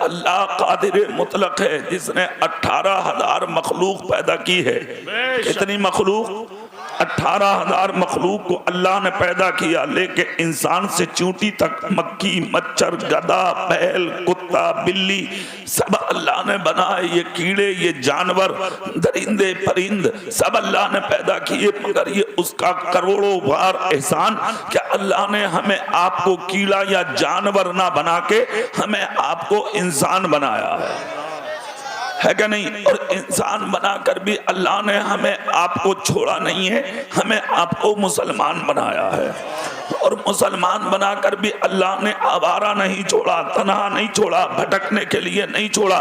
अल्लाह कादिर मुतलक है जिसने 18,000 मखलूक पैदा की है। कितनी मखलूक? 18,000 मखलूक को अल्लाह ने पैदा किया, लेकिन इंसान से चूंटी तक, मक्खी, मच्छर, गधा, बैल, कुत्ता, बिल्ली सब अल्लाह ने बनाए। ये कीड़े, ये जानवर, दरिंदे, परिंद सब अल्लाह ने पैदा किए। मगर ये उसका करोड़ों बार एहसान कि अल्लाह ने हमें आपको कीड़ा या जानवर ना बना के हमें आपको इंसान बनाया है क्या नहीं? और इंसान बनाकर भी अल्लाह ने हमें आपको छोड़ा नहीं है, हमें आपको मुसलमान बनाया है। और मुसलमान बनाकर भी अल्लाह ने आवारा नहीं छोड़ा, तन्हा नहीं छोड़ा, भटकने के लिए नहीं छोड़ा।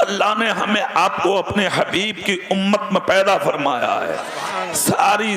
अल्लाह ने हमें आपको अपने हबीब की उम्मत में पैदा फरमाया है। सारी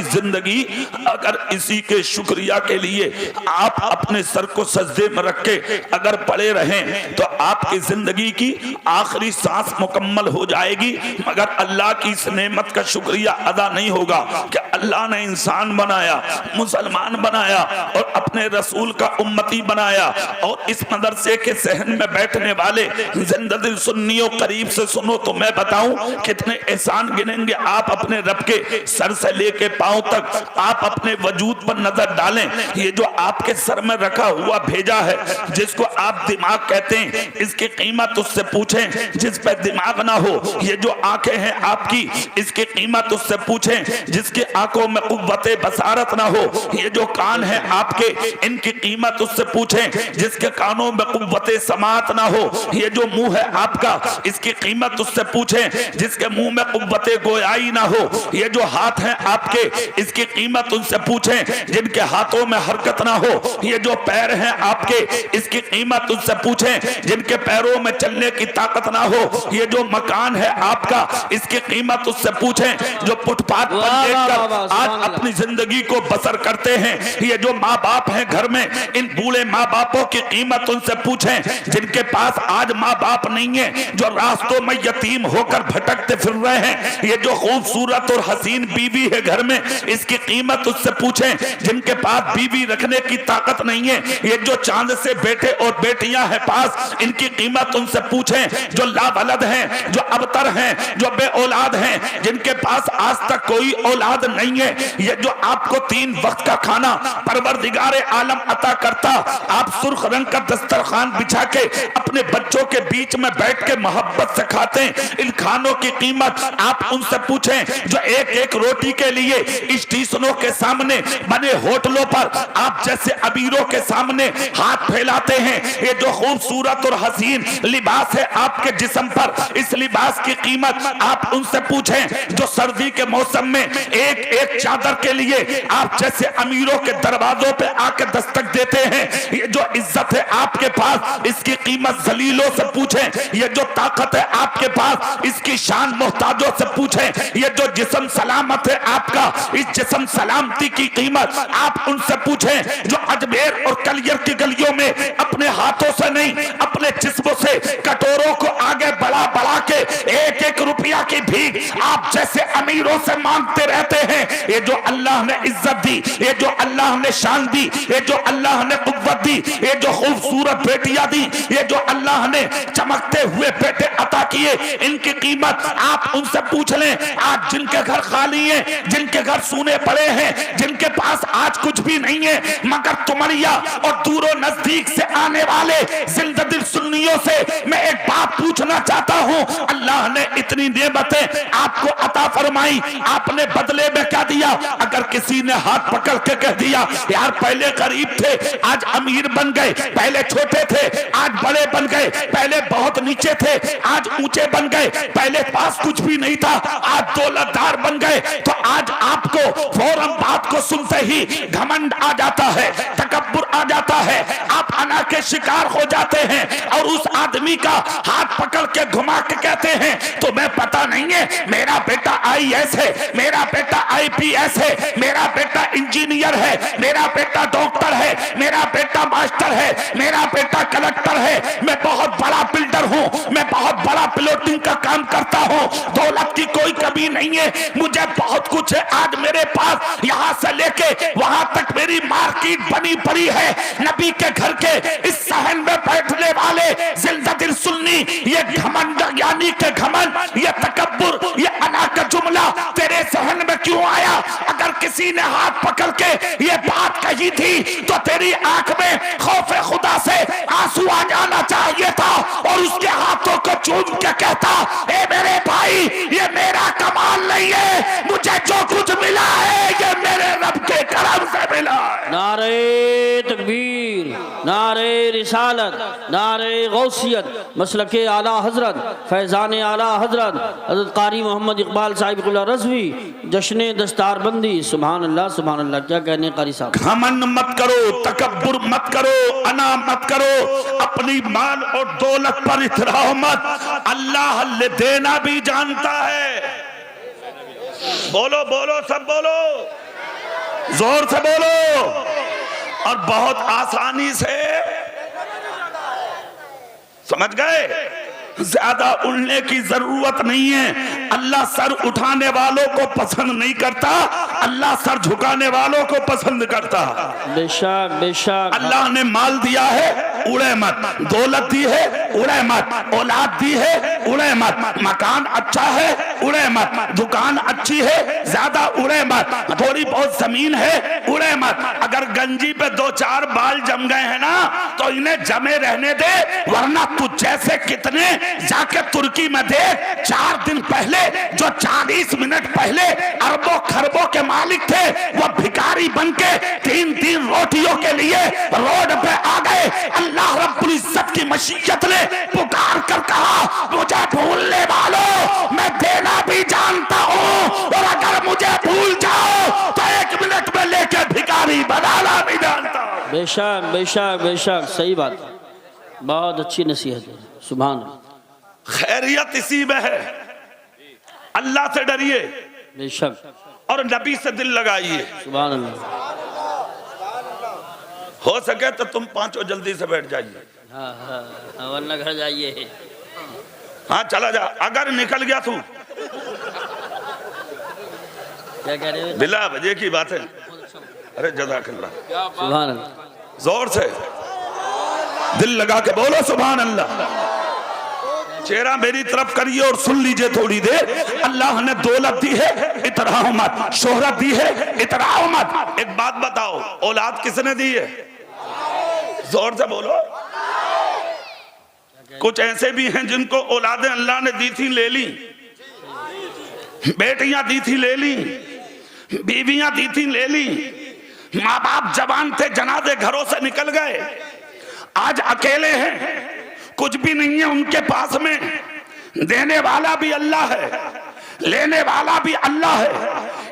जिंदगी अगर इसी के शुक्रिया के लिए आप अपने सर को सजदे में रख के अगर पड़े रहें तो आपकी जिंदगी की आखिरी सांस मुकम्मल हो जाएगी। मगर अल्लाह की इस नेमत का शुक्रिया अदा नहीं होगा कि अल्लाह ने इंसान बनाया, मुसलमान बनाया और अपने रसूल का उम्मती बनाया। और इस मदरसे के सहन में बैठने वाले जिंदगी सुन्नियों, करीब से सुनो तो मैं बताऊं कितने एहसान गिनेंगे आप अपने रब के। सर से लेके पांव तक आप अपने वजूद पर नजर डालें। ये जो आपके सर में रखा हुआ भेजा है, जिसको आप दिमाग कहते हैं, इसकी कीमत उससे पूछें जिस पर दिमाग ना हो। ये जो आंखें हैं आपकी, इसकी कीमत उससे पूछें जिसकी आंखों में कुव्वते बसारत ना हो। ये जो कान है आपके, इनकी कीमत उससे पूछें जिसके कानों में कुव्वते समात ना हो। ये जो मुंह है आपका, इसकी कीमत उससे पूछें जिसके मुंह में कुव्वते गोयाई ना हो। ये जो हाथ हैं आपके, इसकी कीमत उनसे पूछें जिनके हाथों में हरकत ना हो। ये जो पैर हैं आपके, इसकी कीमत उनसे पूछें जिनके पैरों में चलने की ताकत ना हो। ये जो मकान है आपका, इसकी कीमत उससे पूछें जो फुटपाथ पर लेकर आज अपनी जिंदगी को बसर करते हैं। ये जो माँ बाप हैं घर में, इन बूढ़े माँ बापों की कीमत उनसे पूछें जिनके पास आज माँ बाप नहीं है, जो रास्तों में यतीम होकर भटकते फिर रहे हैं। ये जो खूबसूरत और हसीन बीवी है घर में, इसकी कीमत उससे पूछें जिनके पास बीवी रखने की ताकत नहीं है। ये जो चांद से बेटे और बेटियां हैं पास, इनकी कीमत उनसे पूछें जो लावलद हैं, जो अबतर हैं, जो बे औलाद हैं, जिनके पास आज तक कोई औलाद नहीं है। ये जो आपको 3 वक्त का खाना परवरदिगारे आलम अता करता, आप सुर्ख रंग का दस्तरखान बिछा के अपने बच्चों के बीच में बैठ के मोहब्बत से खाते हैं। इन खानों की कीमत आप उनसे पूछें जो एक एक रोटी के लिए स्टेशनों के सामने बने होटलों पर आप जैसे अमीरों के सामने हाथ फैलाते हैं। ये जो खूबसूरत और हसीन लिबास है आपके जिस्म पर, इस लिबास की कीमत आप उनसे पूछें जो सर्दी के मौसम में एक एक चादर के लिए आप जैसे अमीरों के दरवाजों पे आके दस्तक देते हैं। ये जो इज्जत है आपके पास, इसकी कीमत जलीलों से पूछें। ये जो ताकत है आपके पास, इसकी शान मोहताजों से पूछें। ये जो जिस्म सलामत है आपका, इस जिस्म सलामती की कीमत आप उनसे पूछें जो अजमेर और कलियर की गलियों में अपने हाथों से नहीं, अपने जिस्मों से कटोरों को आगे बढ़ा बढ़ा के एक एक रुपया की भीख आप जैसे अमीरों से मांगते रहते हैं। ये जो अल्लाह ने इज्जत दी, ये जो अल्लाह ने शान दी, ये जो अल्लाह ने कुव्वत दी, ये जो खूबसूरत बेटियां दी, ये जो अल्लाह ने चमकते हुए बेटे अता किए, इनकी कीमत आप उनसे पूछ लें। आज जिनके घर खाली हैं, जिनके घर सूने पड़े हैं, जिनके पास आज कुछ भी नहीं है, मगर तुमरिया और दूरों नजदीक से आने वाले जिंदगी सुन्नियों से मैं एक बात पूछना चाहता हूं। अल्लाह ने इतनी नेमतें आपको अता फरमाई, आपने बदले में क्या दिया? अगर किसी ने हाथ पकड़ के कह दिया यार पहले गरीब थे आज अमीर बन गए, पहले छोटे थे आज बड़े बन गए, पहले बहुत नीचे थे आज ऊंचे बन गए, पहले पास कुछ भी नहीं था आज दौलतदार बन गए, तो आज आपको फौरन बात को सुनते ही घमंड आ जाता है, तकब्बुर आ जाता है, आप अना के शिकार हो जाते हैं और उस आदमी का हाथ पकड़ के घुमा के कहते हैं तुम्हें पता नहीं है मेरा बेटा IAS है, मेरा बेटा IPS है, मेरा बेटा इंजीनियर है, मेरा बेटा डॉक्टर है, मेरा बेटा मास्टर है, मेरा बेटा कलेक्टर है, मैं बहुत बड़ा बिल्डर हूं, मैं बहुत बड़ा प्लॉटिंग का काम करता हूं, दौलत की कोई कमी नहीं है, मुझे बहुत कुछ है आज मेरे पास, यहां से लेके वहां तक मेरी मार्केट बनी पड़ी है नबी के घर के इस सहन में बैठने वाले जिल्दतिल सुन्नी, ये घमंड यानी के घमंड, ये तकब्बुर, ये अना का जुमला तेरे सहन में क्यों आया? अगर किसी ने हाथ पकड़ के ये बात कही थी तो तेरी आंख में खौफे खुदा से आंसू आ जाना चाहिए था और उसके हाथों को चूम के कहता, ए मेरे भाई ये मेरा कमाल नहीं है, मुझे जो कुछ मिला है ये मेरे रब के करम से मिला है। नारे तकबीर, नारे रिसालत, नारे गौसियत, मसलके आला हजरत, फैजान आला हजरत हजरत कारी मोहम्मद इकबाल साहिब कुल्ला रज़वी, जश्न दस्तारबंदी। सुभान अल्लाह सुभान अल्लाह। क्या कहने कारी साहब? घमंड मत करो, तकब्बुर मत करो, अना मत करो, अपनी माल और दौलत पर इतराओ मत। अल्लाह ले देना भी जानता है। बोलो बोलो सब बोलो, जोर से बोलो। और बहुत आसानी से समझ गए, ज्यादा उड़ने की जरूरत नहीं है। अल्लाह सर उठाने वालों को पसंद नहीं करता, अल्लाह सर झुकाने वालों को पसंद करता। बेशक बेशक। अल्लाह ने माल दिया है, उड़े मत। दौलत दी है, उड़े मत। औलाद दी है, उड़े मत। मकान अच्छा है, उड़े मत। दुकान अच्छी है, ज्यादा उड़े मत। थोड़ी बहुत जमीन है, उड़े मत। अगर गंजी पे 2-4 बाल जम गए हैं ना तो इन्हें जमे रहने दे, वरना तू जैसे कितने जाके तुर्की में देख, 4 दिन पहले जो 40 मिनट पहले अरबों खरबों के मालिक थे, वो भिखारी बनके 3-3 रोटियों के लिए रोड पे आ गए। अल्लाह रब्बुल इज्जत की मशीयत ने पुकार कर कहा, मुझे भूलने वालों मैं देना भी जानता हूँ, और अगर मुझे भूल जाओ तो 1 मिनट में लेके भिखारी बनाना भी जानता हूँ। बेशक बेशक बेशक, सही बात, बहुत अच्छी नसीहत है। सुभान। खैरियत इसी में है, अल्लाह से डरिए बेशक और नबी से दिल लगाइए। सुभान अल्लाह। हो सके तो तुम पांचों जल्दी से बैठ जाइए। हाँ हाँ, वरना घर जाइए। हाँ चला जा, अगर निकल गया तू। क्या कह रहे हो? बिला बजे की बात है। अरे जज़ाकल्लाह। सुभान अल्लाह। जोर से दिल लगा के बोलो सुभान अल्लाह। चेहरा मेरी तरफ करिए और सुन लीजिए थोड़ी देर। अल्लाह ने दौलत दी है, इतराओ मत। शोहरत दी है, इतराओ मत। एक बात बताओ, औलाद किसने दी है? जोर से बोलो। कुछ ऐसे भी हैं जिनको औलादें अल्लाह ने दी थी, ले ली। बेटियां दी थी, ले ली। बीवियां दी थी, ले ली। माँ बाप जवान थे, जनाजे घरों से निकल गए, आज अकेले हैं, कुछ भी नहीं है उनके पास में। देने वाला भी अल्लाह है, लेने वाला भी अल्लाह है।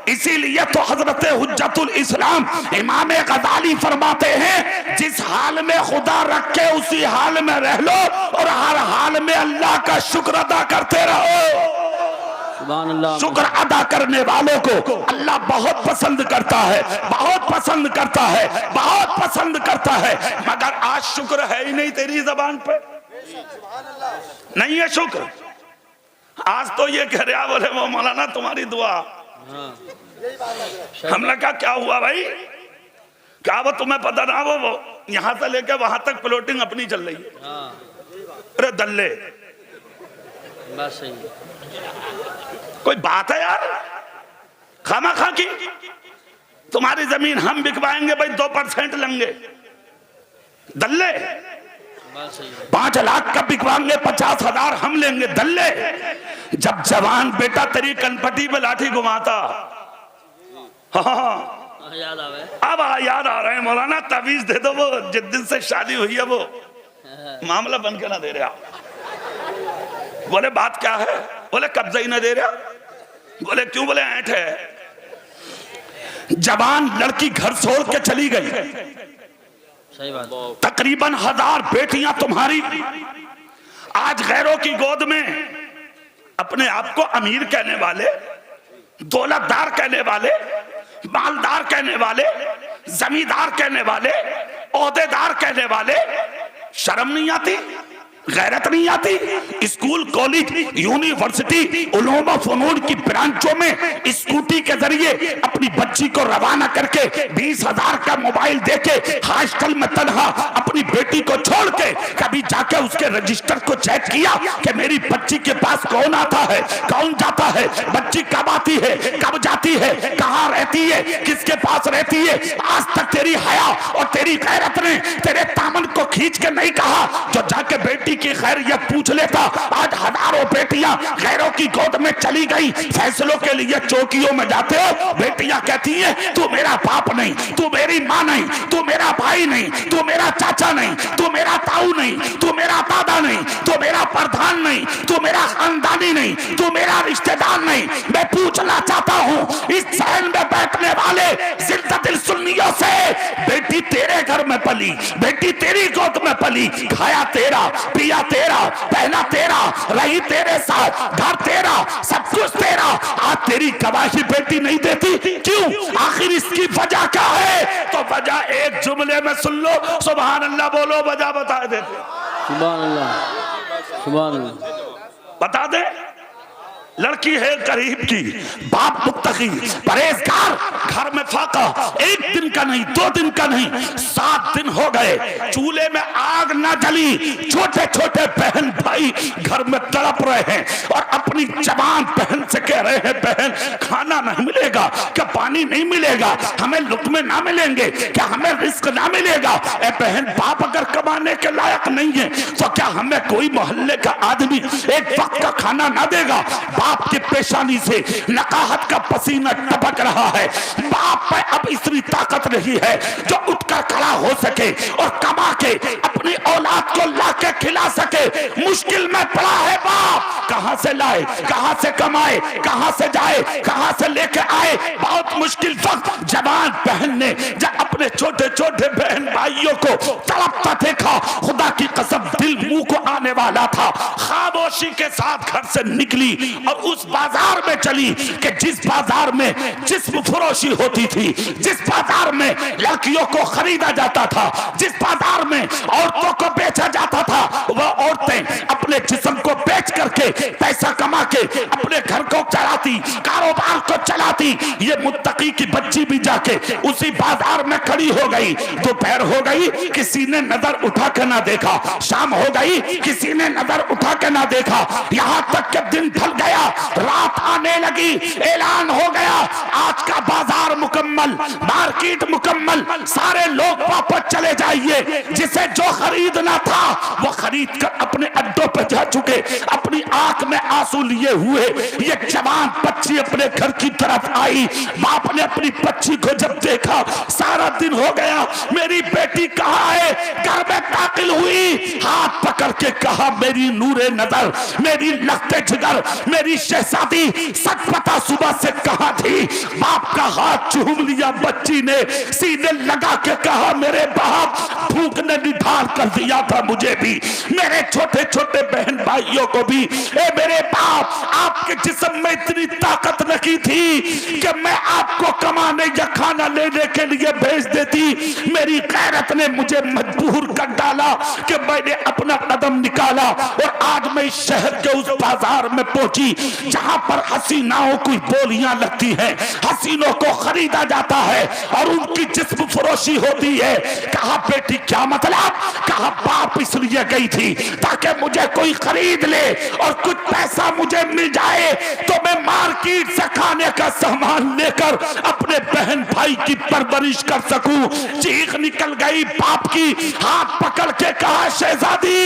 इसीलिए तो हजरत हुज्जतुल इस्लाम इमाम गजाली फरमाते हैं, जिस हाल में खुदा रखे उसी हाल में रह लो और हर हाल में अल्लाह का शुक्र अदा करते रहो। शुक्र अदा करने वालों को अल्लाह बहुत पसंद करता है, बहुत पसंद करता है, बहुत पसंद करता है। मगर आज शुक्र है ही नहीं तेरी जबान पे, नहीं है शुक्र। आज तो ये कह रहा, बोले वो मौलाना तुम्हारी दुआ। हमने कहा क्या हुआ भाई? क्या वो तुम्हें पता ना, वो यहां से लेकर वहां तक प्लॉटिंग अपनी चल रही है। अरे दल्ले, बस सही। कोई बात है यार? खामा खा की तुम्हारी जमीन हम बिकवाएंगे भाई, 2% लेंगे। दल्ले 5 लाख का बिकवाएंगे, 50,000 हम लेंगे। दल्ले, जब जवान बेटा तेरी कनपटी पे लाठी घुमाता, हाँ याद आवे। अब याद आ रहे हैं मौलाना, तवीज दे दो, वो जिस दिन से शादी हुई है वो मामला बन के ना दे रहा। बोले बात क्या है? बोले कब्जा ही ना दे रहा। बोले क्यों? बोले ऐंठ है। जवान लड़की घर छोड़ के चली गई, सही बात। तकरीबन 1000 बेटियां तुम्हारी आज गैरों की गोद में, अपने आप को अमीर कहने वाले, दौलतदार कहने वाले, मालदार कहने वाले, जमींदार कहने वाले, ओहदेदार कहने वाले, शर्म नहीं आती? गैरत नहीं आती? स्कूल, कॉलेज, यूनिवर्सिटी, उलूम फनून की ब्रांचों में स्कूटी के जरिए अपनी बच्ची को रवाना करके 20,000 का मोबाइल देके हॉस्टल में तनहा अपनी बेटी को छोड़ के कभी जाके उसके रजिस्टर को चेक किया कि मेरी बच्ची के पास कौन आता है, कौन जाता है, बच्ची कब आती है, कब जाती है, कहाँ रहती है, किसके पास रहती है? आज तक तेरी हया और तेरी गैरत ने तेरे दामन को खींच के नहीं कहा जो जाके बेटी की खैरियत पूछ लेता। आज हजारों बेटियां गैरों की गोद में चली गई, फैसलों के लिए चौकियों में जाते हो, बेटियां कहती हैं तू मेरा बाप नहीं, तू मेरी माँ नहीं, तू मेरा भाई नहीं, तू मेरा चाचा नहीं, तू मेरा ताऊ नहीं, तू मेरा दादा नहीं, तू मेरा प्रधान नहीं, तू मेरा खानदानी नहीं, तू मेरा रिश्तेदार नहीं। मैं पूछना चाहता हूँ इस सहन में बैठने वाले जिंदा दिल सुन्नियों से, बेटी तेरे घर में पली, बेटी तेरी गोद में पली, खाया तेरा, पिया तेरा, पहना तेरा, रही तेरे साथ, घर तेरा, सब कुछ तेरा, आज तेरी गवाही बेटी नहीं देती, क्यों? आखिर इसकी वजह क्या है? तो वजह एक जुमले में सुन लो, सुभान अल्लाह बोलो, वजह बता देते। सुभान अल्लाह, सुभान अल्लाह। बता दे, लड़की है गरीब की, बाप मुत्तकी, परहेजगार, घर में फाका, एक दिन का नहीं, 2 दिन का नहीं, 7 दिन हो गए चूल्हे में आग ना जली, छोटे छोटे बहन भाई घर में तड़प रहे हैं और अपनी जवान बहन से कह रहे हैं बहन खाना नहीं मिलेगा क्या, पानी नहीं मिलेगा, हमें लुत्मे ना मिलेंगे क्या, हमें रिस्क ना मिलेगा? ए बहन, बाप अगर कमाने के लायक नहीं है तो क्या हमें कोई मोहल्ले का आदमी एक वक्त का खाना ना देगा? बाप की पेशानी से नकाहत का पसीना टपक रहा है, बाप पे अब इतनी ताकत नहीं है जो उठकर खड़ा हो सके और कमा के अपनी औलाद को लाके खिला सके। मुश्किल में पड़ा है बाप, कहां से लाए, कहां से कमाए, कहां से जाए, कहां से लेके आए? बहुत मुश्किल वक्त जवान बहन ने जब अपने छोटे छोटे बहन भाइयों को तड़पता देखा, खुदा की कसम दिल मुंह को आने वाला था, खामोशी के साथ घर से निकली और उस बाजार में चली कि जिस बाजार में जिस्म फरोशी होती थी, जिस बाजार में लड़कियों को खरीदा जाता था, जिस बाजार में औरतों को बेचा जाता था, वह औरतें अपने जिस्म को बेच करके पैसा कमा के अपने घर को चलाती, कारोबार को चलाती। ये मुत्तकी की बच्ची भी जाके उसी बाजार में खड़ी हो गई। दोपहर हो गई, किसी ने नजर उठा के ना देखा, शाम हो गई, किसी ने नजर उठा के ना देखा, यहां तक कि दिन ढल गया, रात आने लगी, ऐलान हो गया आज का बाजार मुकम्मल, मार्केट मुकम्मल, सारे लोग वापस चले जाइए। जिसे जो खरीदना था वो खरीद कर अपने अड्डों पर जा चुके, अपनी आंख में आंसू लिए हुए ये जवान बच्ची अपने घर की तरफ आई। बाप ने अपनी बच्ची को जब देखा, सारा दिन हो गया, मेरी बेटी कहाँ है? घर में दाखिल हुई, हाथ पकड़ के कहा मेरी नूरे नजर, मेरी लखते जिगर, मेरी शहजादी, सच पता सुबह से कहां थी? बाप का हाथ चूम लिया बच्ची ने, सीने लगा के कहा मेरे बाप, भूख ने निधार कर दिया था मुझे भी, मेरे छोटे छोटे बहन भाइयों को भी। ए मेरे बाप, आपके जिस्म में इतनी ताकत नहीं थी कि मैं आपको कमाने या खाना लेने के लिए भेज देती, मेरी गैरत ने मुझे मजबूर कर डाला कि मैंने अपना कदम निकाला और आज मैं इस शहर के उस बाजार में पहुंची जहां पर हसीनाओं की बोलियां लगती हैं, हसीनों को खरीदा जाता है और उनकी जिस्म फरोशी होती है। कहा बेटी क्या मतलब? कहा बाप इसलिए गई थी ताकि मुझे कोई खरीद ले और कुछ पैसा मुझे मिल जाए तो मैं मार्केट से खाने का सामान लेकर अपने बहन भाई की परवरिश कर सकूं। चीख निकल गई बाप की, हाथ पकड़ के कहा शहजादी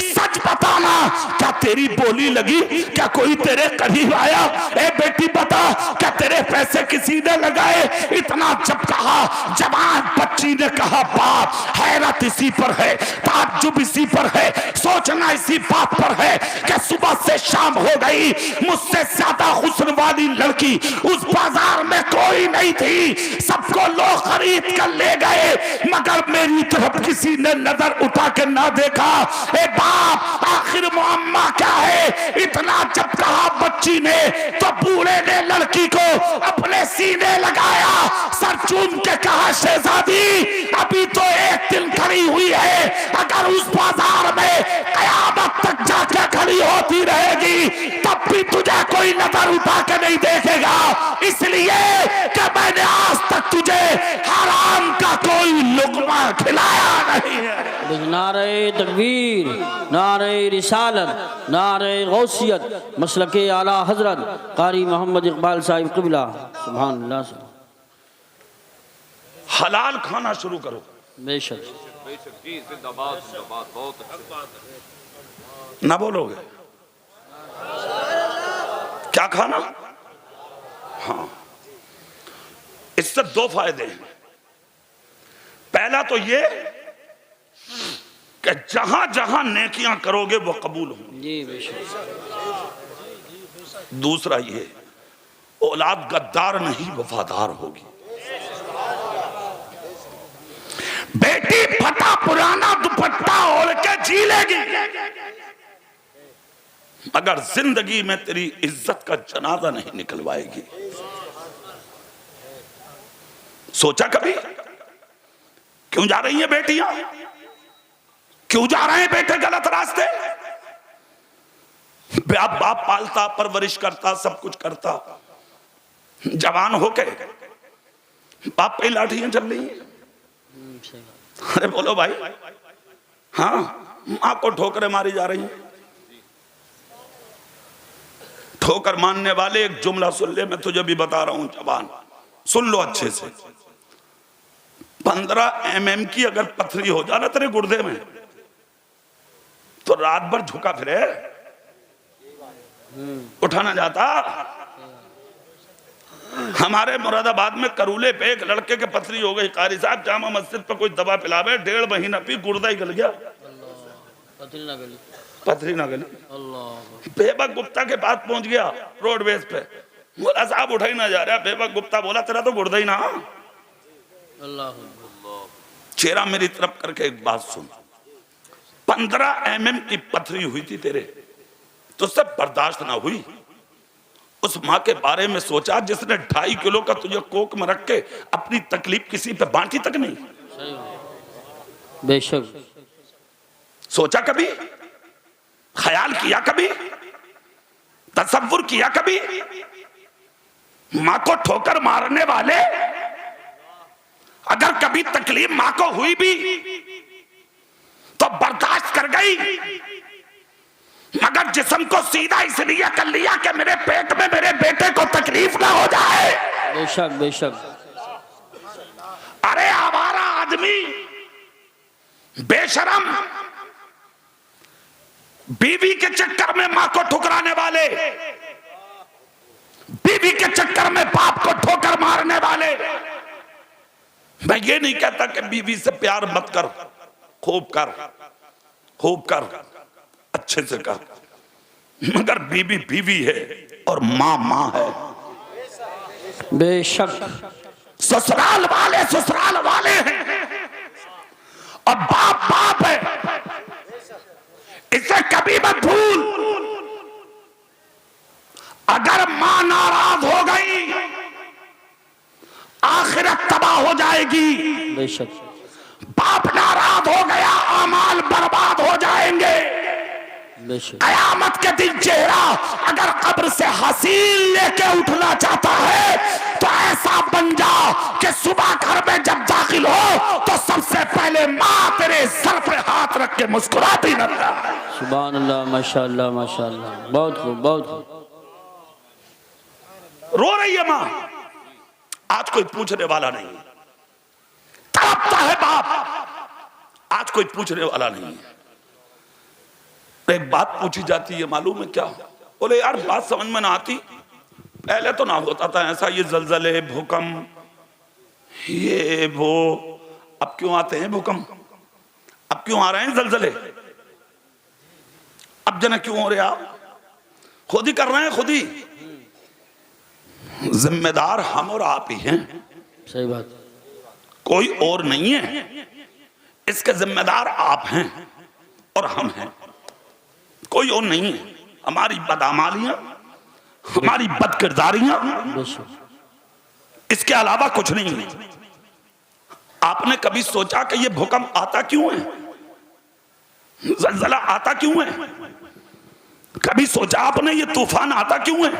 सच बताना, क्या तेरी बोली लगी? क्या कोई तेरे करीब आया? ए बेटी बता, क्या तेरे पैसे किसी ने लगाए? इतना जब कहा, जवान बच्ची ने कहा बाप, हैरत इसी पर है, ताज्जुब इसी पर है, सोचना इसी बात पर है कि सुबह से शाम हो गई, मुझसे ज्यादा हुस्न वाली लड़की उस बाजार में कोई नहीं थी, सबको लोग खरीद कर ले गए मगर मेरी तरफ किसी ने नजर उठा के ना देखा। ए बाप, आखिर मुअम्मा क्या है? इतना जब कहा बच्ची ने तो बूढ़े ने लड़की को अपने सीने लगाया, सर चूम के कहा शहजादी अभी तो एक दिन खड़ी हुई है, अगर उस बाजार में कयामत गई तब भी तुझे कोई नजर उठा के नहीं देखेगा, इसलिए कि मैंने आज तक तुझे हराम का कोई लुक़मा खिलाया नहीं है। नारे तकबीर, नारे रिसालत, नारे गौसियत, मसलके आला हजरत कारी मोहम्मद इकबाल साहिब क़िबला। सुभान अल्लाह। हलाल खाना शुरू करो। बेशक जी, जिंदाबाद जिंदाबाद, बहुत अच्छी। ना बोलोगे क्या खाना? हाँ, इससे दो फायदे हैं। पहला तो ये कि जहां जहां नेकियां करोगे वो कबूल होंगी जी बेशक। दूसरा ये औलाद गद्दार नहीं वफादार होगी। बेटी फटा पुराना दुपट्टा ओढ़ के जी लेगी, मगर जिंदगी में तेरी इज्जत का जनाजा नहीं निकलवाएगी। सोचा कभी क्यों जा रही हैं बेटियां, क्यों जा रहे हैं बेटे गलत रास्ते? बाप पालता, परवरिश करता, सब कुछ करता, जवान होके बाप पे लाठियां चल रही हैं। अरे बोलो भाई, हाँ, मां को ठोकरें मारी जा रही हैं। ठोकर मानने वाले एक जुमला सुन ले, मैं तुझे भी बता रहा हूं जवान, सुन लो अच्छे से। 15 mm की अगर पथरी हो जाए ना तेरे गुर्दे में, तो रात भर झुका फिरे, उठाना जाता। हमारे मुरादाबाद में करूले पे एक लड़के के पथरी हो गई, कारी साहब जामा मस्जिद पे कोई दवा पिलावे, 1.5 महीना पी, गुर्दा ही गल गया, पथरी ना गली। बेबक गुप्ता के पास पहुंच गया रोडवेज पे, बोला साहब उठा ही ना जा रहा। बेबक गुप्ता बोला तेरा तो गुर्दा ही ना। चेहरा मेरी तरफ करके एक बात सुन, 15 mm की पथरी हुई थी तेरे, तो सब बर्दाश्त ना हुई। उस माँ के बारे में सोचा जिसने 2.5 किलो का तुझे कोक में रख के अपनी तकलीफ किसी पे बांटी तक नहीं। बेशक। सोचा कभी, ख्याल किया कभी, तसव्वुर किया कभी? माँ को ठोकर मारने वाले अगर कभी तकलीफ माँ को हुई भी तो बर्दाश्त कर गई, मगर जिस्म को सीधा इसलिए कर लिया कि मेरे पेट में मेरे बेटे को तकलीफ ना हो जाए। बेशक बेशक। अरे आवारा आदमी, बेशरम, बीवी के चक्कर में मां को ठुकराने वाले, बीवी के चक्कर में बाप को ठोकर मारने वाले। मैं ये नहीं कहता कि बीवी से प्यार मत कर, खूब कर, खूब कर, अच्छे से कर, मगर बीवी बीवी है और मां मां है। बेशक। ससुराल वाले ससुराल वाले हैं और बाप बाप है, इसे कभी मत भूल। अगर मां नाराज हो गई आखिरत तबाह हो जाएगी। बेशक। बाप नाराज हो गया अमाल बर्बाद हो जाएंगे। कयामत के दिन चेहरा अगर कब्र से हसीन लेके उठना चाहता है तो ऐसा बन जा कि सुबह घर में जब दाखिल हो तो सबसे पहले माँ तेरे सर पे हाथ रख के मुस्कुराती नजर आए। सुभान अल्लाह, माशाअल्लाह माशाअल्लाह, बहुत खूब बहुत खूब। रो रही है माँ, आज कोई पूछने वाला नहीं, तड़पता है बाप, आज कोई पूछने वाला नहीं। एक बात पूछी जाती है, मालूम है क्या? बोले यार बात समझ में ना आती, पहले तो ना होता था ऐसा, ये जलजले भूकंप ये वो, अब क्यों आते हैं भूकंप, अब क्यों आ रहे हैं जलजले, अब जना क्यों हो रहे? आप खुद ही कर रहे हैं, खुद ही। जिम्मेदार हम और आप ही हैं। सही बात, कोई और नहीं है, इसके जिम्मेदार आप हैं और हम हैं, कोई और नहीं है। हमारी बदआमालियां, हमारी बदकिरदारियां, इसके अलावा कुछ नहीं है। आपने कभी सोचा कि ये भूकंप आता क्यों है, जलजला आता क्यों है? कभी सोचा आपने ये तूफान आता क्यों है?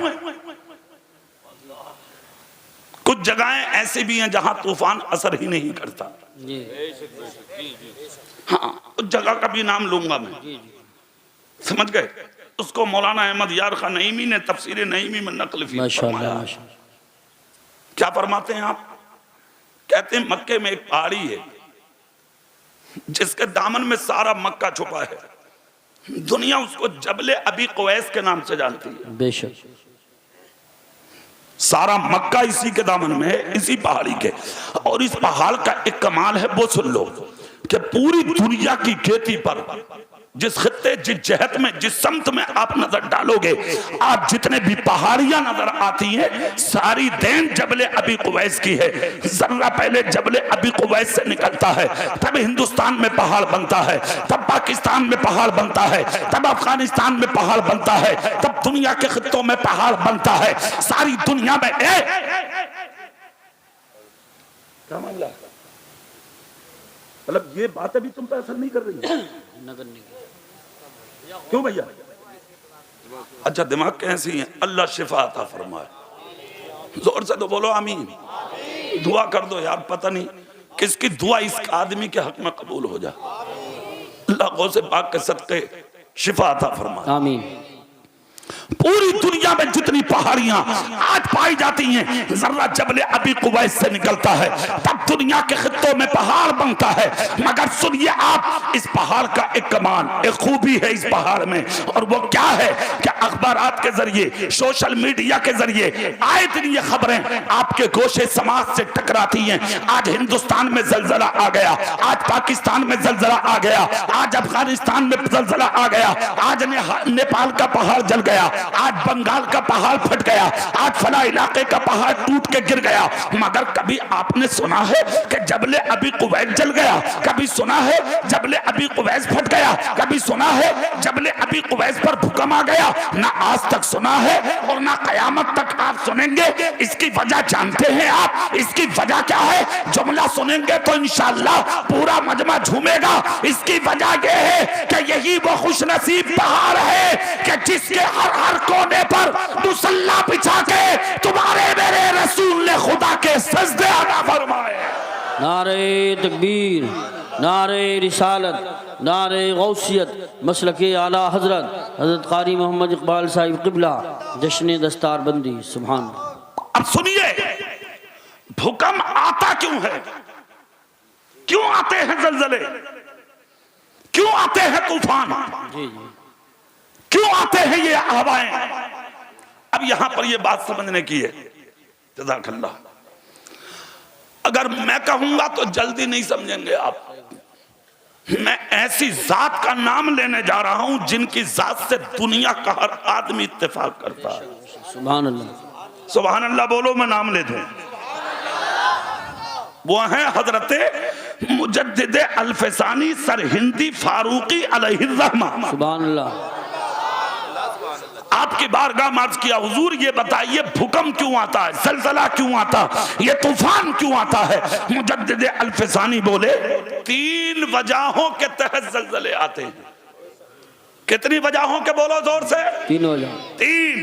कुछ जगहें ऐसी भी हैं जहां तूफान असर ही नहीं करता। जी हाँ, उस जगह का भी नाम लूंगा मैं, समझ गए? उसको मौलाना अहमद यार खान नईमी ने तफसीर नईमी में नकल फरमाया। क्या फरमाते हैं आप? कहते हैं मक्के में एक पहाड़ी है जिसके दामन में सारा मक्का छुपा है। दुनिया उसको जबले अबी कुवैस के नाम से जानती है। बेशक सारा मक्का इसी के दामन में है, इसी पहाड़ी के। और इस पहाड़ का एक कमाल है, वो सुन लो कि पूरी दुनिया की खेती पर जिस खित्ते, जिस जहत में, जिस समत में आप नजर डालोगे, आज जितने भी पहाड़ियां नजर आती हैं, सारी देन जबले अबी कुवैस की है। जर्रा पहले जबले अबी कुवैस से निकलता है, तब हिंदुस्तान में पहाड़ बनता है, तब पाकिस्तान में पहाड़ बनता है, तब अफगानिस्तान में पहाड़ बनता है, तब दुनिया के खित्तों में पहाड़ बनता है। सारी दुनिया में क्या मामला? मतलब ये बात अभी तुम पर असर नहीं कर रही है? क्यों भैया? अच्छा, दिमाग कैसी है? अल्लाह शिफा अता फरमाए। जोर से तो बोलो आमीन। दुआ कर दो यार, पता नहीं किसकी दुआ इस आदमी के हक में कबूल हो जाए। अल्लाह गौसे पाक के सदके शिफा अता फरमाए। आमीन। पूरी दुनिया में जितनी पहाड़ियां आज पाई जाती हैं, जर्रा जबले अबी कुवैस से निकलता है, तब दुनिया के खित्तों में पहाड़ बनता है। मगर सुनिए आप, इस पहाड़ का एक कमाल, एक खूबी है इस पहाड़ में, और वो क्या है कि अखबारात के जरिए, सोशल मीडिया के जरिए आए दिन ये खबरें आपके गोशे समाज से टकराती हैं। आज हिंदुस्तान में जलजला आ गया, आज पाकिस्तान में जलजला आ गया, आज अफगानिस्तान में जलजला आ गया, आज नेपाल का पहाड़ जल गया, आज बंगाल का पहाड़ फट गया, आज फला इलाके का पहाड़ टूट के गिर गया। मगर कभी आपने सुना है कि जबले अबी कुवैस जल गया? कभी सुना है जबले अबी कुवैस फट गया? कभी सुना है जबले अबी कुवैस पर भूकंप आ गया? ना आज तक सुना है और ना कयामत तक आप सुनेंगे। इसकी वजह जानते हैं आप? इसकी वजह क्या है? जुमला सुनेंगे तो इंशाअल्लाह पूरा मजमा झूमेगा। इसकी वजह यह है कि यही वो खुशनसीब पहाड़ है कि जिसके हर कोने पर मुसल्ला बिछा के तुम्हारे मेरे रसूल ने खुदा के सजदे अदा फरमाए। नारे तकबीर, नारे रिसालत, नारे गौसियत, मसलके आला हजरत हजरत कारी मोहम्मद इकबाल साहिब क़िबला, जश्न दस्तार बंदी। सुभान। अब सुनिए, भूकंप आता क्यों है? क्यों आते हैं जलजले? क्यों आते हैं तूफान? जी जी। क्यों आते हैं ये हवाएं? अब यहां पर ये बात समझने की है। जज़ाकल्लाह। अगर मैं कहूंगा तो जल्दी नहीं समझेंगे आप। मैं ऐसी जात का नाम लेने जा रहा हूं जिनकी जात से दुनिया का हर आदमी इत्तेफाक करता है। सुभान अल्लाह। सुभान अल्लाह बोलो, मैं नाम ले दूं। वो है हजरत मुजद्दिद अल्फसानी सरहिंदी फारूकी अलैहिर्रहमा। सुभान अल्लाह। आपकी बारगाह मार्ज किया, हुजूर ये बताइए भूकंप क्यों आता है, जलजला क्यों आता, ये तूफान क्यों आता है? मुजद्दिद अल्फसानी बोले 3 वजहों के तहत जलजले आते हैं। कितनी वजहों के? बोलो जोर से। 3 वजह। 3।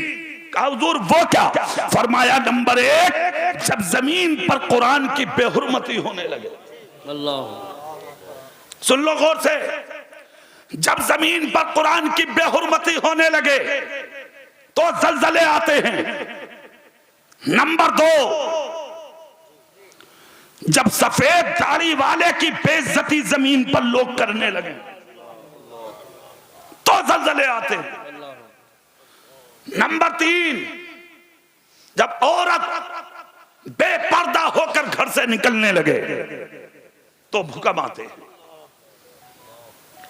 कहा हुजूर वो क्या? फरमाया नंबर 1, जब जमीन पर कुरान की बेहुरमती होने लगे। अल्लाह। सुन लो गौर से, जब जमीन पर कुरान की बेहुरमती होने लगे तो जलजले आते हैं। नंबर 2, जब सफेद दाढ़ी वाले की बेइज्जती जमीन पर लोग करने लगे तो जलजले आते हैं। नंबर 3, जब औरत बेपर्दा होकर घर से निकलने लगे तो भूकंप आते हैं।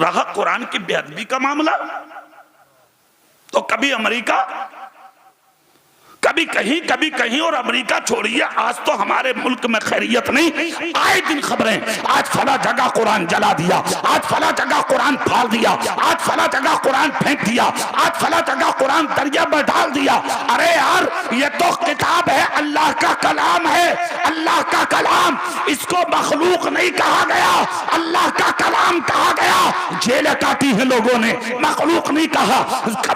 रहा कुरान की बेअदबी का मामला तो कभी अमेरिका, कभी कहीं और अमेरिका छोड़िए, आज तो हमारे मुल्क में खैरियत नहीं। आए दिन खबरें, आज फला जगह कुरान जला दिया, आज फला जगह कुरान फाड़ दिया, आज फला जगह कुरान फेंक दिया, आज फला जगह कुरान दरिया में डाल दिया। अरे यार, ये तो किताब है, अल्लाह का कलाम है, अल्लाह का कलाम। इसको मखलूक नहीं कहा गया, अल्लाह का कलाम कहा गया। जेलें काटी है लोगों ने, मखलूक नहीं कहा।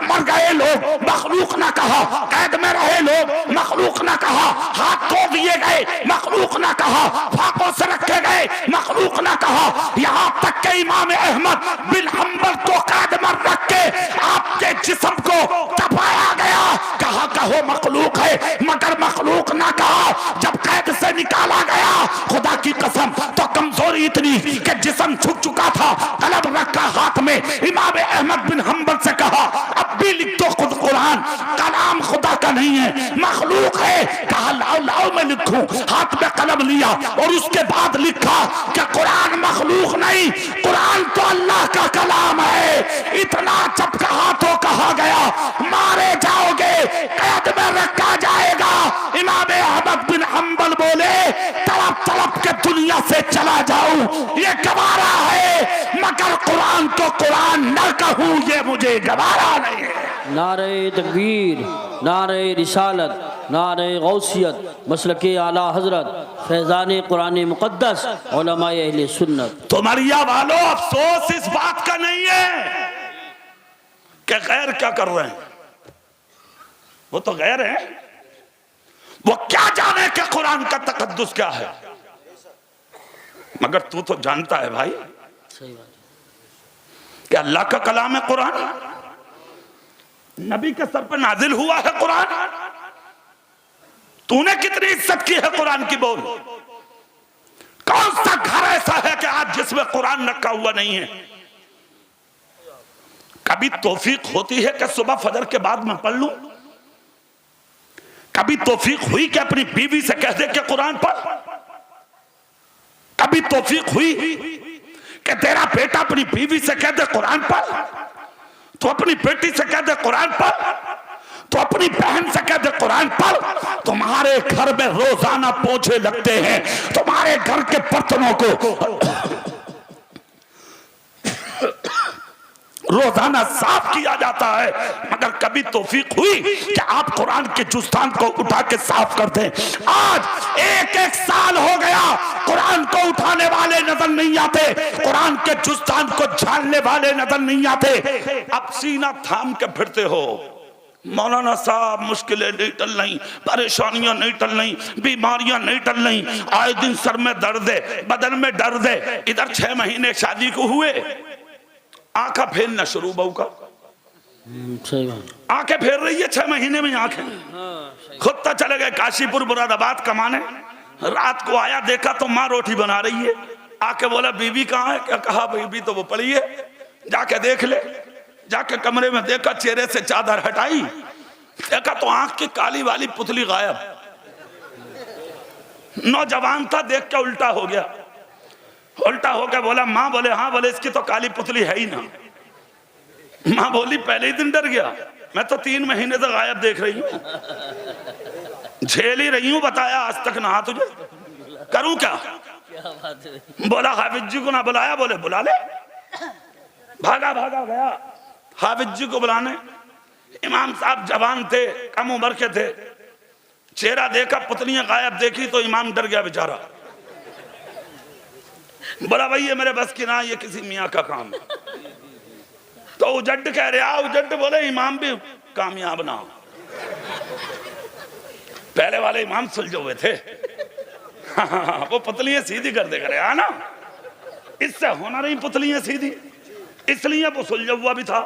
मर गए लोग, मखलूक ना कहा। कैद में रहे लोग, मखलूक ना कहा। हाथ धो दिए गए, मखलूक ना कहा। फाकों से रखे गए, मखलूक ना कहा। यहाँ तक के इमाम अहमद बिन हम्बल को कैद में रख के आपके जिस्म को तपाया गया। कहा कहो मखलूक है, मगर मखलूक ना कहा। जब कैद से निकाला गया, खुदा की कसम, तो कमजोरी इतनी कि जिस्म झुक चुका था, कलम रखा हाथ में। इमाम अहमद बिन हम्बल से कहा, अब भी लिख दो खुद कुरान, कलाम खुदा का नहीं है, मखलूक है। कहा लाओ लाओ मैं लिखूं। हाथ में कलम लिया और उसके बाद लिखा कि कुरान मखलूक नहीं, कुरान तो अल्लाह का कलाम है। इतना जब कहा तो कहा गया, मारे जाओगे, कैद में रखा जाएगा। इमाम अहमद बिन हम्बल बोले, तड़प तड़प के दुनिया से चला जाऊं, ये गवारा है, मगर कुरान तो कुरान न कहूं, ये मुझे गवारा नहीं है। नारे तकबीर, नारे रिसालत, नारे गौसियत, मसलके आला हजरत, फैज़ान कुरान मुक़द्दस, उलमाए अहले सुन्नत। तो मरिया वालों, अफसोस इस बात का नहीं है कि गैर क्या कर रहे हैं। वो तो गैर है, वो क्या जाने कि कुरान का तकद्दुस क्या है। मगर तू तो जानता है भाई सही बात कि अल्लाह का कलाम है कुरान, नबी के सर पर नाजिल हुआ है कुरान। तूने कितनी इज्जत की है कुरान की, बोल। कौन सा घर ऐसा है कि आज जिसमें कुरान रखा हुआ नहीं है। कभी तौफीक होती है कि सुबह फजर के बाद मैं पढ़ लूं। कभी तौफीक हुई कि अपनी बीवी से कह दे कि कुरान पढ़। कभी तौफीक हुई कि तेरा बेटा अपनी बीवी से कह दे कुरान पढ़, तो अपनी बेटी से कह दे कुरान पढ़, तो अपनी बहन से कह दे कुरान पढ़। तुम्हारे घर में रोजाना पोछे लगते हैं, तुम्हारे घर के बर्तनों को रोजाना साफ किया जाता है, मगर कभी तौफीक हुई कि आप कुरान के जुस्तान को उठा के साफ कर दें। आज एक एक साल हो गया, कुरान को उठाने वाले नजर नहीं आते, कुरान के जुस्तान को झाड़ने वाले नजर नहीं आते। अब सीना थाम के फिरते हो, मौलाना साहब मुश्किलें नहीं टल रही, परेशानियां नहीं टल रही, बीमारियां नहीं टल रही, आए दिन सर में दर्द है, बदन में दर्द है। इधर 6 महीने शादी को हुए, आंखा फेरना शुरू बहू का, सही बात। आंखें फेर रही है 6 महीने में आंखें। खुद तो चले गए काशीपुर मुरादाबाद कमाने, रात को आया देखा तो माँ रोटी बना रही है। आके बोला बीवी कहाँ है, क्या कहा बीवी तो वो पड़ी है, जाके देख ले। जाके कमरे में देखा, चेहरे से चादर हटाई, देखा तो आंख की काली वाली पुतली गायब। नौजवान था, देख के उल्टा हो गया। उल्टा हो गया, बोला माँ, बोले हाँ, बोले इसकी तो काली पुतली है ही ना। माँ बोली पहले ही दिन डर गया, मैं तो 3 महीने से गायब देख रही हूँ, झेल ही रही हूँ, बताया आज तक ना तुझे, करूँ क्या। बोला हाफिज जी को ना बुलाया, बोले बुला ले। भागा भागा गया हाफिज जी को बुलाने। इमाम साहब जवान थे, कम उम्र के थे, चेहरा देखा, पुतलियां गायब देखी तो इमाम डर गया बेचारा। बोला भाई ये मेरे बस की ना, ये किसी मियाँ का काम है। तो उजड्ड कह रहा, उजड्ड बोले इमाम भी कामयाब ना हो। पहले वाले इमाम सुलझे हुए थे, वो पुतलियां सीधी कर दे करे ना, इससे होना नहीं पुतलियां सीधी, इसलिए वो सुलझा हुआ भी था,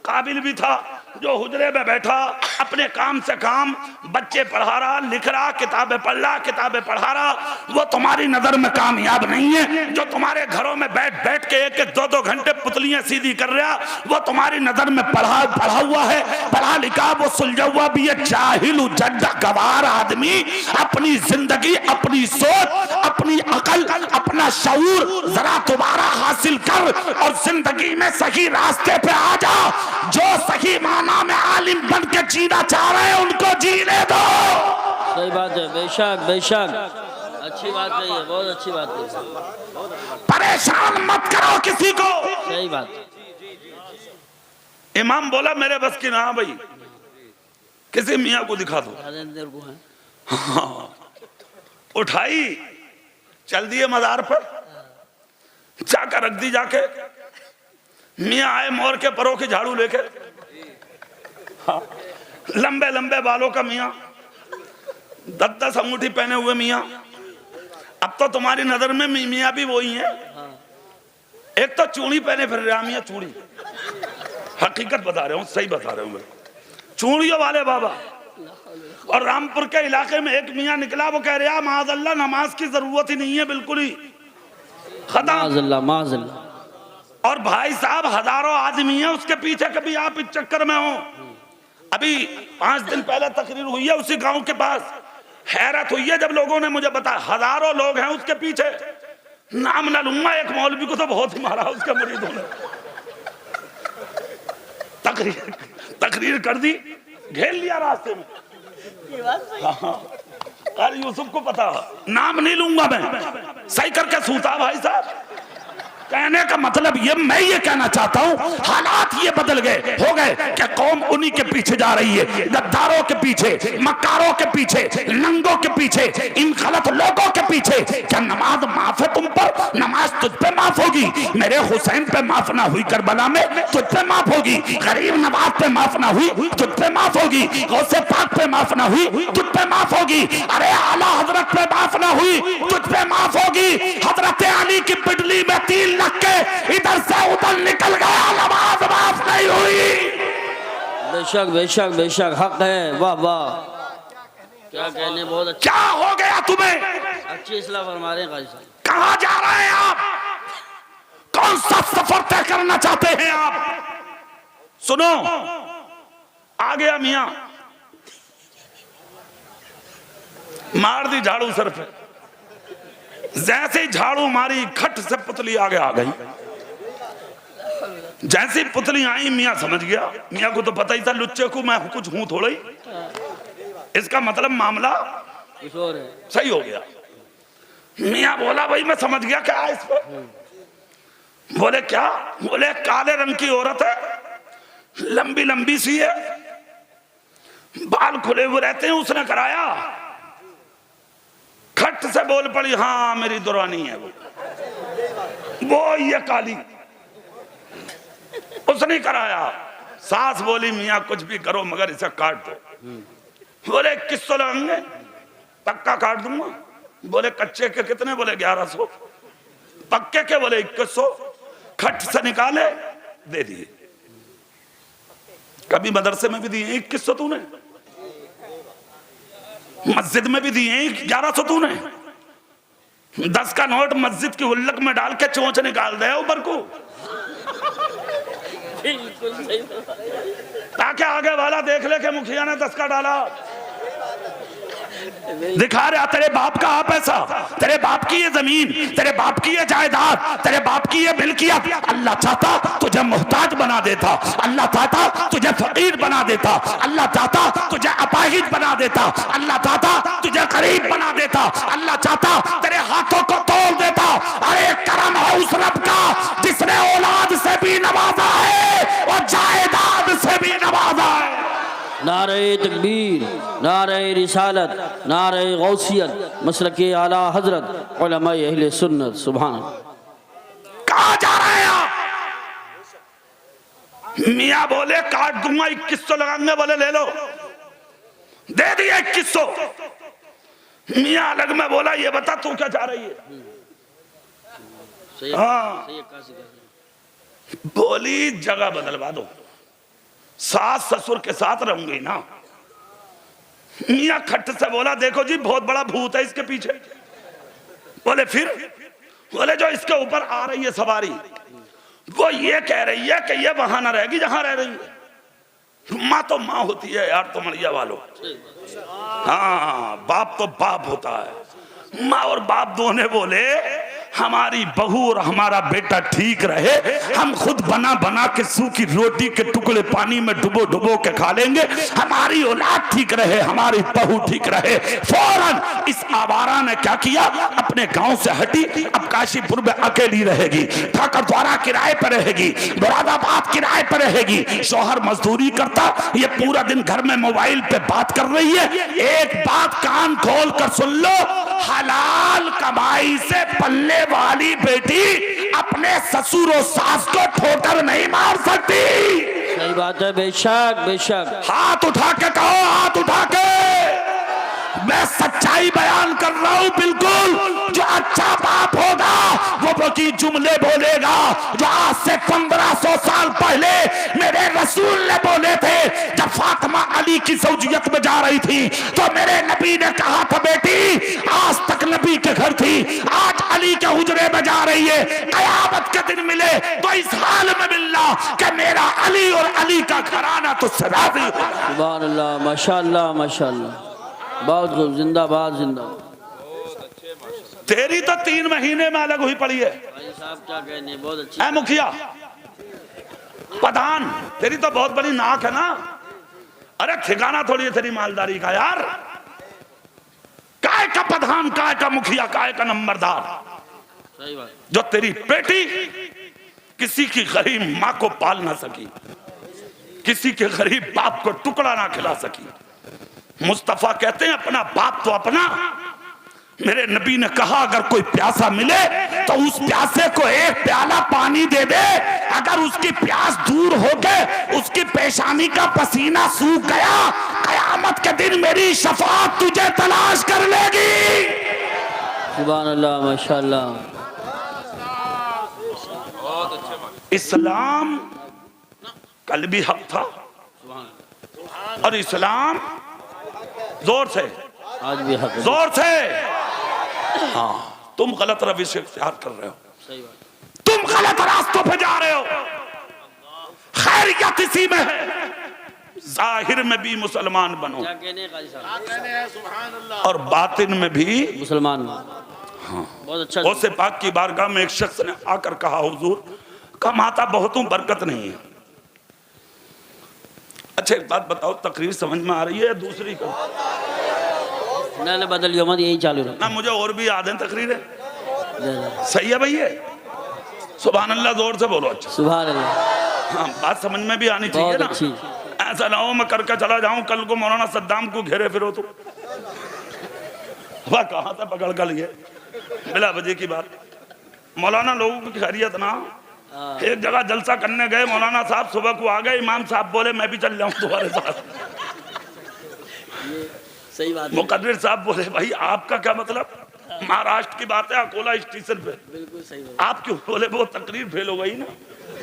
काबिल भी था, जो हुजरे में बैठा अपने काम से काम, बच्चे पढ़ा रहा, लिख रहा, किताबें पढ़ रहा, किताबें पढ़ा रहा, वो तुम्हारी नजर में कामयाब नहीं है। जो तुम्हारे घरों में बैठ बैठ के 1-1, 2-2 घंटे पुतलियां सीधी कर रहा, वो तुम्हारी नजर में पढ़ा हुआ है, पढ़ा लिखा, वो सुलझा हुआ भी है। जाहिल जड्डा गवार आदमी अपनी जिंदगी, अपनी सोच, अपनी अकल, अपना शऊर जरा दोबारा हासिल कर और जिंदगी में सही रास्ते पे आ जा। जो सही माना में आलिम बन के जीना चाह रहे हैं उनको जीने दो। सही बात है, बेशक बेशक, अच्छी बात है, ये बहुत अच्छी बात है। परेशान मत करो किसी को। सही बात। इमाम बोला मेरे बस की ना भाई, किसी मियाँ को दिखा दो। हाँ, उठाई, चल दिए मज़ार पर, जाकर रख दी जाके। मियाँ आए मोर के परों की झाड़ू लेके, हाँ, लंबे लंबे बालों का मियाँ, 10-10 अंगूठी पहने हुए मियाँ। अब तो तुम्हारी नजर में मियाँ भी वही है। एक तो चूड़ी पहने फिर रहा मियाँ, चूड़ी, हकीकत बता रहा हूँ, सही बता रहा हूँ, चूड़ियों वाले बाबा। और रामपुर के इलाके में एक मियाँ निकला, वो कह रहा माज़अल्लाह नमाज की जरूरत ही नहीं है, बिल्कुल ही खत्म। माज़अल्लाह माज़अल्लाह। और भाई साहब हजारों आदमी हैं उसके पीछे, कभी आप इस चक्कर में हो। अभी 5 दिन पहले तकरीर हुई है उसी गांव के पास, हैरत हुई है जब लोगों ने मुझे बताया, हजारों लोग हैं उसके पीछे। नाम ना लूंगा, एक मौलवी को तो बहुत ही मारा उसके मुरीदों ने। तकरीर कर दी, घेर लिया रास्ते में। अरे यूसुफ को पता, नाम नहीं लूंगा मैं, सही करके सूता भाई साहब। कहने का मतलब मैं कहना चाहता हूँ, हालात ये बदल गए, हो गए कि कौम उन्हीं के पीछे जा रही है, गद्दारों के पीछे, मक्कारों के पीछे, नंगों के पीछे, इन गलत लोगों के पीछे। क्या नमाज माफ है तुम पर? नमाज तुझ पे माफ होगी, मेरे हुसैन पे माफ ना हुई करबला में, तुझ पे माफ होगी। गरीब नवाज पे माफ ना हुई, तुझ पे माफ होगी। गौसे पाक पे माफ ना हुई, तुझ पे माफ होगी। अरे आला हजरत पे माफ ना हुई, तुझ पे माफ होगी। हजरत अली की बिजली में तीन के इधर से उधर निकल गया, नमाज माफ नहीं हुई। बेशक बेशक बेशक, हक है। वाह वाह, क्या कहने, बहुत अच्छा। क्या हो गया तुम्हें? अच्छी इस्लाह फरमा रहे हैं काजी साहब। कहां जा रहे हैं आप? कौन सा सफर तय करना चाहते हैं आप? सुनो, आ गया मियां, मार दी झाड़ू सर पे। जैसे ही झाड़ू मारी, खट से पुतली आगे आ गई। जैसे ही पुतली आई, मियाँ समझ गया। मियाँ को तो पता ही था लुच्चे को मैं कुछ हूं थोड़ा ही, इसका मतलब मामला कुछ और है। सही हो गया। मियाँ बोला भाई मैं समझ गया, क्या है इस पर? बोले क्या? बोले काले रंग की औरत है, लंबी लंबी सी है, बाल खुले हुए रहते हैं, उसने कराया। खट से बोल पड़ी, हाँ मेरी दुरानी है वो ये काली, उसने कराया। सास बोली मियाँ कुछ भी करो मगर इसे काट दो। बोले 2100 लगेंगे, पक्का काट दूंगा। बोले कच्चे के कितने? बोले 1100। पक्के के? बोले 2100। खट से निकाले, दे दिए। कभी मदरसे में भी दिए 2100 तूने, मस्जिद में भी दिए 1100 तूने। 10 का नोट मस्जिद की हुल्लक में डाल के चोंच निकाल दे ऊपर को, ताकि आगे वाला देख ले कि मुखिया ने 10 का डाला। दिखा रहा तेरे बाप का पैसा, तेरे बाप की ये जमीन, तेरे बाप की ये जायदाद, तेरे बाप की ये मिल्कियत। अल्लाह चाहता तुझे मोहताज बना देता, अल्लाह चाहता तुझे फकीर बना देता, अल्लाह चाहता तुझे अपाहिज बना देता, अल्लाह चाहता तुझे गरीब बना देता, अल्लाह चाहता तेरे हाथों को तोड़ देता। अरे करम है उस रब का जिसने औलाद से भी नवाजा है और जायदाद से भी नवाजा है। नारे तकबीर, नारे रिसालत, नारे गौसियत, मसलके आला हजरत, उलमाए अहले सुन्नत। सुभान अल्लाह। कहां जा रहे हैं आप? मियाँ बोले काट दूंगा, 2100 लगाएंगे। बोले ले लो, दे दिया 2100। मियाँ अलग में बोला ये बता तू क्या चाह रही है? हाँ, बोली जगह बदलवा दो, सास ससुर के साथ रहूंगी ना। मियाँ खट से बोला देखो जी बहुत बड़ा भूत है इसके पीछे। बोले फिर? बोले जो इसके ऊपर आ रही है सवारी, वो ये कह रही है कि ये वहां ना रहेगी जहां रह रही है। माँ तो माँ होती है यार तुमड़िया वालों, हाँ बाप तो बाप होता है। माँ और बाप दोनों बोले हमारी बहू और हमारा बेटा ठीक रहे, हम खुद बना बना के सूखी रोटी के टुकड़े पानी में डुबो डुबो के खा लेंगे। हमारी औलाद ठीक रहे, हमारी बहू ठीक रहे। फौरन इस आवारा ने क्या किया, अपने गांव से हटी, अब काशीपुर में अकेली रहेगी, ठाकरद्वारा किराए पर रहेगी, मुरादाबाद किराए पर रहेगी। शौहर मजदूरी करता, ये पूरा दिन घर में मोबाइल पे बात कर रही है। एक बात कान खोल कर सुन लो, हलाल कमाई से पल्ले वाली बेटी अपने ससुर और सास को ठोकर नहीं मार सकती। सही बात है, बेशक बेशक। हाथ उठा के कहो, हाथ उठा के। मैं सच्चाई बयान कर रहा हूं बिल्कुल। जो अच्छा बाप होगा वो बकी जुमले बोलेगा जो आज से 1500 साल पहले मेरे रसूल ने बोले थे। जब फातिमा अली की ज़ौजियत में जा रही थी तो मेरे नबी ने कहा था, बेटी आज तक नबी के घर थी, आज अली के हुजरे में जा रही है, कयामत के दिन मिले तो इस हाल में मिलना कि मेरा अली और अली का घराना तुझसे राज़ी हो। सुभान अल्लाह, माशाअल्लाह माशाअल्लाह, बहुत खूब, जिंदाबाद जिंदाबाद। तेरी तो 3 महीने में अलग हुई पड़ी है। भाई साहब क्या कहने, बहुत अच्छी। ऐ मुखिया प्रधान, तेरी तो बहुत बड़ी नाक है ना। अरे ठिकाना थोड़ी है तेरी मालदारी का यार। काय का प्रधान, काय का मुखिया, काय का नंबरदार। सही बात। जो तेरी बेटी किसी की गरीब माँ को पाल ना सकी, किसी के गरीब बाप को टुकड़ा ना खिला सकी। मुस्तफा कहते हैं अपना बाप तो अपना। मेरे नबी ने कहा अगर कोई प्यासा मिले तो उस प्यासे को एक प्याला पानी दे दे, अगर उसकी प्यास दूर हो गए, उसकी पेशानी का पसीना सूख गया, कयामत के दिन मेरी शफाअत तुझे तलाश कर लेगी। सुभान अल्लाह माशाअल्लाह। इस्लाम कल भी हक था और इस्लाम जोर से, आज भी हक है। जोर से। हाँ, तुम गलत रविश इख्तियार कर रहे हो, सही बात। तुम गलत रास्तों पे जा रहे हो। खैरियत इसी में है, जाहिर में भी मुसलमान बनो क्या कहने काजी साहब, और बातिन में भी मुसलमान। हाँ, बहुत अच्छा। गौसे पाक की बारगाह में एक शख्स ने आकर कहा, हुजूर कमाता बहुतों बरकत नहीं है। अच्छा एक बात बताओ, तकरीर समझ में आ रही है या दूसरी का? ना बदल मत, यही चालू रहा ना मुझे और भी याद है तकरीरें। ना। सही है भैया, सुभान अल्लाह, जोर से बोलो। अच्छा सुभान अल्लाह। हाँ, बात समझ में भी आनी चाहिए ना। अच्छी। ऐसा ना हो मैं करके चला जाऊं, कल को मौलाना सद्दाम को घेरे फिरो तो वह कहाँ से पकड़ कर लिए। बिला वजह की बात। मौलाना लोगों की खैरियत ना। एक जगह जलसा करने गए, मौलाना साहब सुबह को आ गए, इमाम साहब बोले मैं भी चल जाऊं तुम्हारे साथ। सही बात। मुकद्दर साहब बोले भाई आपका क्या मतलब, महाराष्ट्र की बात है, अकोला स्टेशन पे। बिल्कुल सही बात। आप क्यों बोले, वो तकरीर फेल हो गई ना।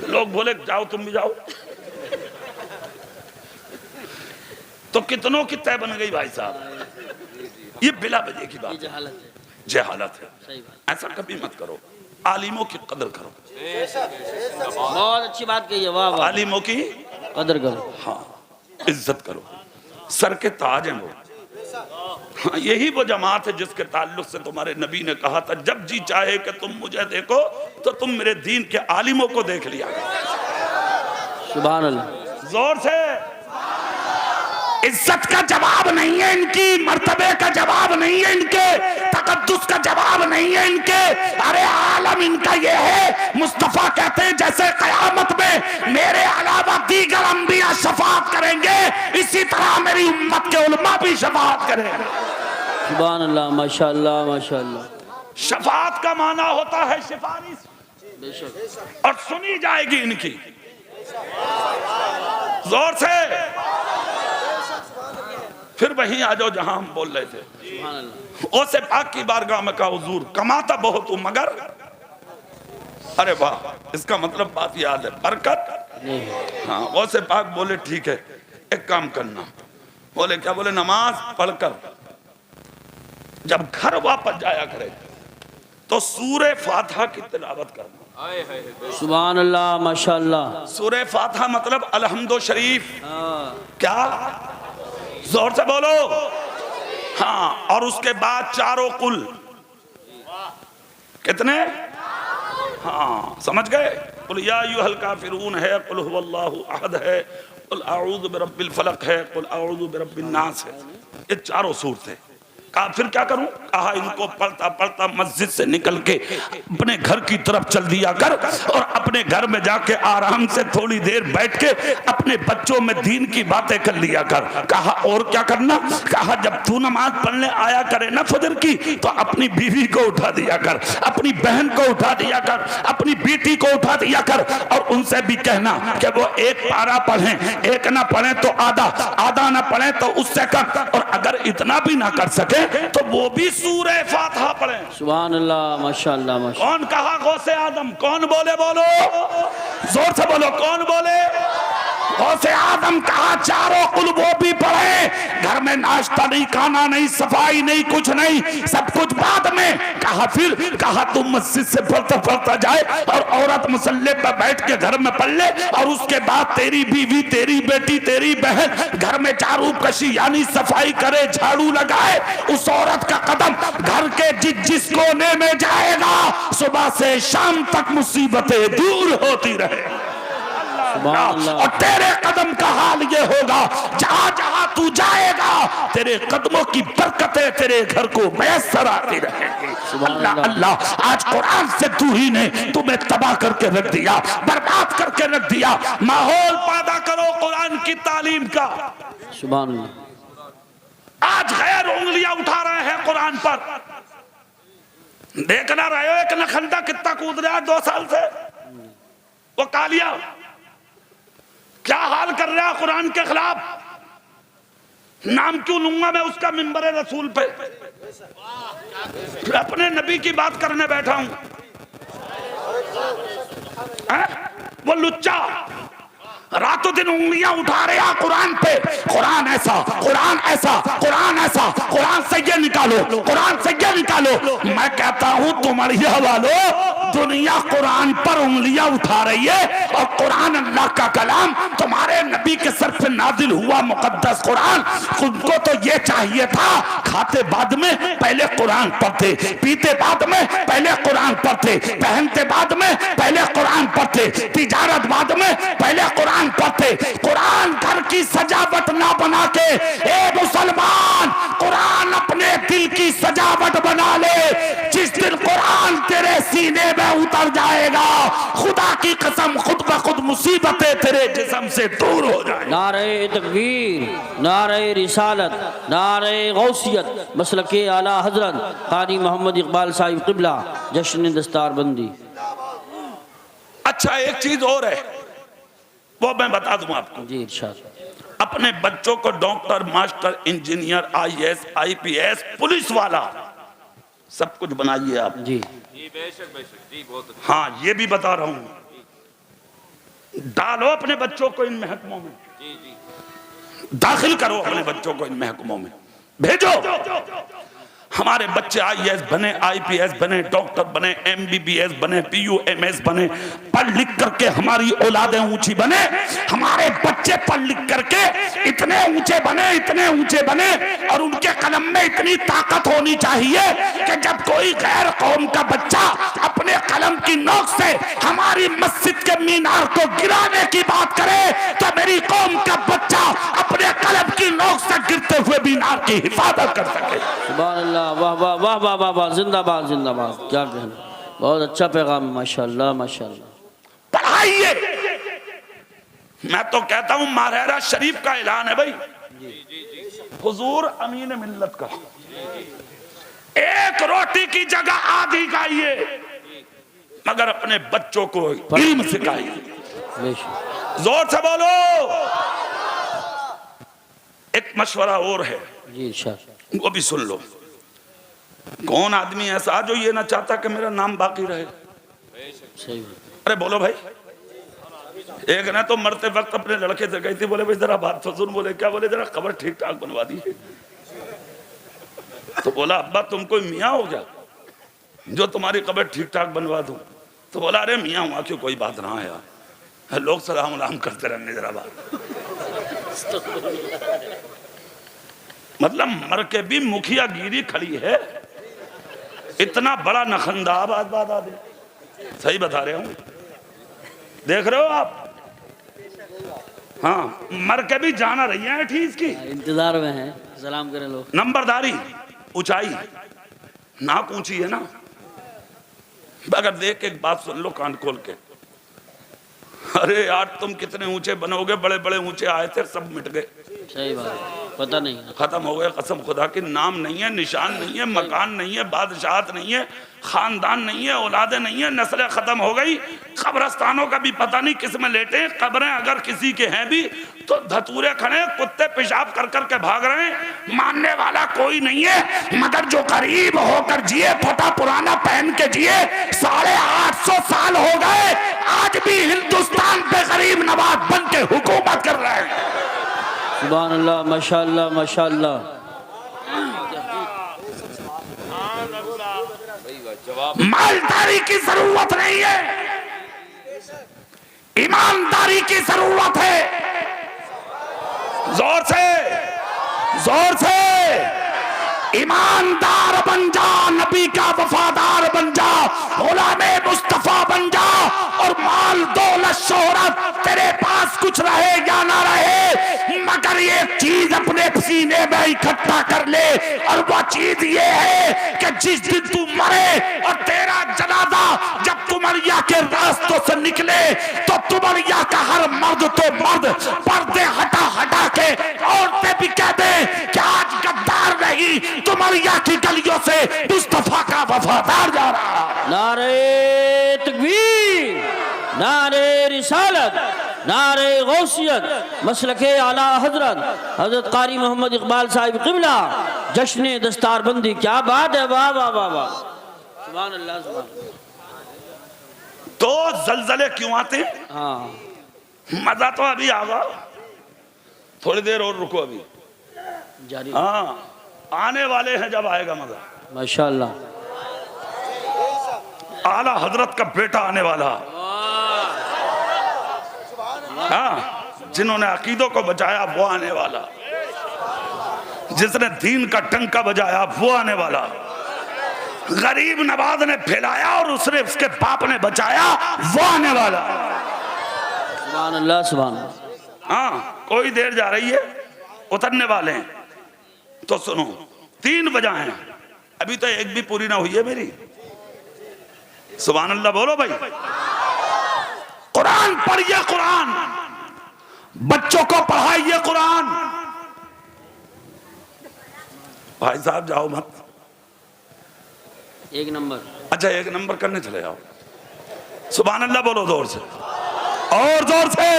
लोग बोले जाओ तुम भी जाओ, तो कितनों की तय बन गई भाई साहब। ये बिला वजह की बात, जहालत है, जहालत है। सही बात। ऐसा कभी मत करो, आलिमों की कदर करो। बहुत अच्छी बात कही है, वाह वाह। आलिमों की कदर करो, हाँ इज्जत करो, सर के ताज हैं वो। हाँ, यही वो जमात है जिसके ताल्लुक से तुम्हारे नबी ने कहा था, जब जी चाहे कि तुम मुझे देखो तो तुम मेरे दीन के आलिमों को देख लिया। सुभान अल्लाह। जोर से। इज्जत का जवाब नहीं है इनकी, मर्तबे का जवाब नहीं है इनके, तकद्दुस का जवाब नहीं है इनके। अरे आलम इनका ये है, मुस्तफा कहते हैं जैसे कयामत में मेरे अलावा दीगर अंबिया शफाअत करेंगे, इसी तरह मेरी उम्मत के उलमा भी शफाअत करेंगे। सुभान अल्लाह माशाअल्लाह माशाअल्लाह। शफाअत का माना होता है सिफारिश, बेशक। और सुनी जाएगी इनकी। जोर से। फिर वहीं आ जाओ जहां हम बोल रहे थे। सुभान अल्लाह। ओसे पाक की बारगाह में कहा, हुजूर कमाता बहुत हूं मगर, अरे वाह, इसका मतलब बात याद है, बरकत। हाँ, ओसे पाक बोले ठीक है, एक काम करना। बोले क्या? बोले नमाज पढ़कर जब घर वापस जाया करे तो सूरे फातिहा की तिलावत करना। सुभान अल्लाह माशाअल्लाह। सूरे फातिहा मतलब अलहम्दो शरीफ। हाँ। क्या? जोर से बोलो। हाँ, और उसके बाद चारों कुल, कितने? हाँ, समझ गए? कुल या अय्युहल काफिरून है, कुल हुवल्लाहु अहद है, कुल अऊज़ु बिरब्बिल फलक है, कुल अऊज़ु बिरब्बिन नास है। ये चारों सूरतें। कहा फिर क्या करूं? कहा इनको पढ़ता पढ़ता मस्जिद से निकल के अपने घर की तरफ चल दिया कर और अपने घर में जाके आराम से थोड़ी देर बैठ के अपने बच्चों में दीन की बातें कर लिया कर। कहा और क्या करना? कहा जब तू नमाज पढ़ने आया करे ना फजर की, तो अपनी बीवी को उठा दिया कर, अपनी बहन को उठा दिया कर, अपनी बेटी को उठा दिया कर और उनसे भी कहना कि वो एक पारा पढ़ें, एक ना पढ़े तो आधा, आधा ना पढ़े तो उससे कम, और अगर इतना भी ना कर सके तो वो भी सूरह फातिहा पढ़ें। सुभान अल्लाह, माशाअल्लाह माशाअल्लाह। कौन कहा गौसे आदम? कौन बोले? बोलो जोर से बोलो, कौन बोले? गौसे आदम कहा चारों कुल वो भी पढ़े। घर में नाश्ता नहीं, खाना नहीं, सफाई नहीं, कुछ नहीं, सब कुछ बाद में। कहा फिर? कहा तुम मस्जिद से पढ़ता पढ़ता जाए और औरत मुसल्ले पर बैठ के घर में पढ़ ले और उसके बाद तेरी बीवी, तेरी बेटी, तेरी बहन घर में झाड़ू कशी यानी सफाई करे, झाड़ू लगाए। उस औरत का कदम घर के जिस कोने में जाएगा, सुबह से शाम तक मुसीबतें दूर होती रहे। और तेरे कदम का हाल ये होगा, जहां जहां तू जाएगा तेरे कदमों की बरकतें तेरे घर को मैसर आती रहेंगी। अल्लाह अल्लाह, आज कुरान से तू ही ने तुम्हें तबाह करके रख दिया, बर्बाद करके रख दिया। माहौल पैदा करो कुरान की तालीम का। सुभान अल्लाह। आज गैर उंगलियां उठा रहे हैं कुरान पर। देख ना रहे हो एक नखंदा कितना कूद रहा है 2 साल से? वो कालिया क्या हाल कर रहा है कुरान के खिलाफ। नाम क्यों लूंगा मैं उसका मिंबर रसूल पे? फिर अपने नबी की बात करने बैठा हूं। वो लुच्चा रातों दिन उंगलियां उठा रहा कुरान पे। कुरान ऐसा, कुरान ऐसा, कुरान ऐसा, कुरान से ये निकालो, कुरान से ये निकालो। मैं कहता हूं तुम्हारिया वालों, दुनिया कुरान पर उंगलियां उठा रही है और कुरान अल्लाह का कलाम, तुम्हारे नबी के सर पे नाजिल हुआ मुकद्दस कुरान। उनको तो ये चाहिए था खाते बाद में पहले कुरान पढ़ते, पीते बाद में पहले कुरान पढ़ते, पहनते बाद में पहले कुरान पढ़ते, तिजारत बाद में पहले कुरान पढ़ते। कुरान घर की सजावट ना बना के, ए मुसलमान, कुरान अपने दिल की सजावट बना ले। जिस दिन कुरान तेरे सीने में उतर जाएगा, खुदा की कसम खुद ब खुद मुसीबतें तेरे जिस्म से दूर हो जाए। नारे तकबीर, नारे रिसालत, नारे गौसियत, मसलके आला हजरत कारी मोहम्मद इकबाल साहिब क़िबला, जश्न दस्तारबंदी। अच्छा एक चीज और है, वो मैं बता दूं आपको जी इरशाद। अपने बच्चों को doctor, master, engineer, IAS, IPS, police वाला सब कुछ बनाइए आप। जी बेशक बेशक जी, बहुत अच्छा। हाँ ये भी बता रहा हूं, डालो अपने बच्चों को इन महकमों में, जी जी, दाखिल करो अपने बच्चों को इन महकमों में, भेजो। हमारे बच्चे IAS बने, IPS बने, डॉक्टर बने, MBBS बने, PUMS बने, पढ़ लिख करके हमारी औलादें ऊंची बने। हमारे बच्चे पढ़ लिख करके इतने ऊंचे बने, इतने ऊंचे बने, और उनके कलम में इतनी ताकत होनी चाहिए कि जब कोई गैर कौम का बच्चा अपने कलम की नोक से हमारी मस्जिद के मीनार को गिराने की बात करे, तो मेरी कौम का बच्चा अपने कलम की नोक से गिरते हुए मीनार की हिफाजत कर सके। सुभान अल्लाह, वाह वाह वाह वाह वाह वाह, जिंदाबाद जिंदाबाद। क्या कहना, बहुत अच्छा पैगाम, माशाअल्लाह माशाअल्लाह। पढ़ाइए। मैं तो कहता हूं मारहरा शरीफ का ऐलान है भाई, हुजूर अमीन मिल्लत का, एक रोटी की जगह आधी खाइए, मगर अपने बच्चों को इल्म सिखाइए। जोर से बोलो। एक मशवरा और है, जी इरशाद। वो भी सुन लो। कौन आदमी ऐसा जो ये ना चाहता कि मेरा नाम बाकी रहे? सही। अरे बोलो भाई। एक ना तो मरते वक्त अपने लड़के से गई थी, बोले भाई जरा बात तो सुन। बोले क्या? बोले जरा कब्र ठीक ठाक बनवा दी। तो बोला अब्बा तुम कोई मियाँ हो गया जो तुम्हारी कब्र ठीक ठाक बनवा दूं? तो बोला अरे मियाँ हुआ क्यों, कोई बात ना है यार, लोग सलाम वलाम करते रहने जरा बात। मतलब मर के भी मुखिया गिरी खड़ी है, इतना बड़ा नखंदाबाद बात आदमी, सही बता रहे हूँ, देख रहे हो आप। हाँ, मर के भी जाना रही है ठीक की, इंतजार में है, सलाम करें लोग। नंबरदारी, ऊंचाई, नाक ऊंची है ना, अगर देख के एक बात सुन लो कान खोल के, अरे यार तुम कितने ऊंचे बनोगे, बड़े बड़े ऊंचे आए थे सब मिट गए, सही बात है, पता नहीं, खत्म हो गए। कसम खुदा की, नाम नहीं है, निशान नहीं है, मकान नहीं है, बादशाहत नहीं है, खानदान नहीं है, औलादे नहीं है, नस्लें खत्म हो गई। कब्रस्तानों का भी पता नहीं किस में लेटे, कब्रें अगर किसी के हैं भी तो धतूरे खड़े, कुत्ते पेशाब कर कर के भाग रहे हैं, मानने वाला कोई नहीं है। मगर जो करीब होकर जिए, फटा पुराना पहन के जिए, 850 साल हो गए, आज भी हिंदुस्तान पे गरीब नवाज बन के हुकूमत कर रहे हैं। सुभान अल्लाह, माशाअल्लाह माशाअल्लाह। मालदारी की जरूरत नहीं है, ईमानदारी की जरूरत है। जोर से, जोर से, ईमानदार बन जा, नबी का वफादार बन जा, गुलामे मुस्तफा बन जा, और माल दौलत शोहरत तेरे पास कुछ रहे या ना रहे, मगर ये चीज अपने सीने में इकट्ठा कर ले, और वो चीज ये है कि जिस दिन तू मरे और तेरा जनाजा जब तुमरिया के रास्तों से निकले, तो तुमरिया का हर मर्द तो मर्द पर्दे हटा हटा के औरतें भी कह दे कि आज गद्दार नहीं, तुमरिया की गलियों से मुस्तफा का वफादार जा रहा। नारे तकबीर, नारे रिसालत, नारे गौसियत, मसलके आला हजरत हजरत कारी मोहम्मद इकबाल साहिब क़िबला, जश्न दस्तारबंदी। क्या बात है, वाह वाह वाह वाह, सुभान अल्लाह सुभान। तो जलजले क्यों आते हैं? हाँ, मजा तो अभी आगा, थोड़ी देर और रुको अभी, जारी। हाँ आने वाले हैं जब आएगा मजा। माशाअल्लाह, आला हजरत का बेटा आने वाला, हाँ, जिन्होंने अकीदों को बचाया वो आने वाला, जिसने दीन का टंका बजाया वो आने वाला, गरीब नवाज ने फैलाया और उसने उसके बाप ने बचाया वो आने वाला। सुभान अल्लाह सुभान अल्लाह। हाँ, कोई देर जा रही है, उतरने वाले हैं। तो सुनो, 3 वजह हैं, अभी तो एक भी पूरी ना हुई है मेरी। सुभान अल्लाह बोलो भाई। कुरान पढ़िए, कुरान बच्चों को पढ़ाइए, कुरान। भाई साहब जाओ मत, 1 नंबर। अच्छा 1 नंबर करने चले जाओ। सुभान अल्लाह बोलो जोर से, और जोर से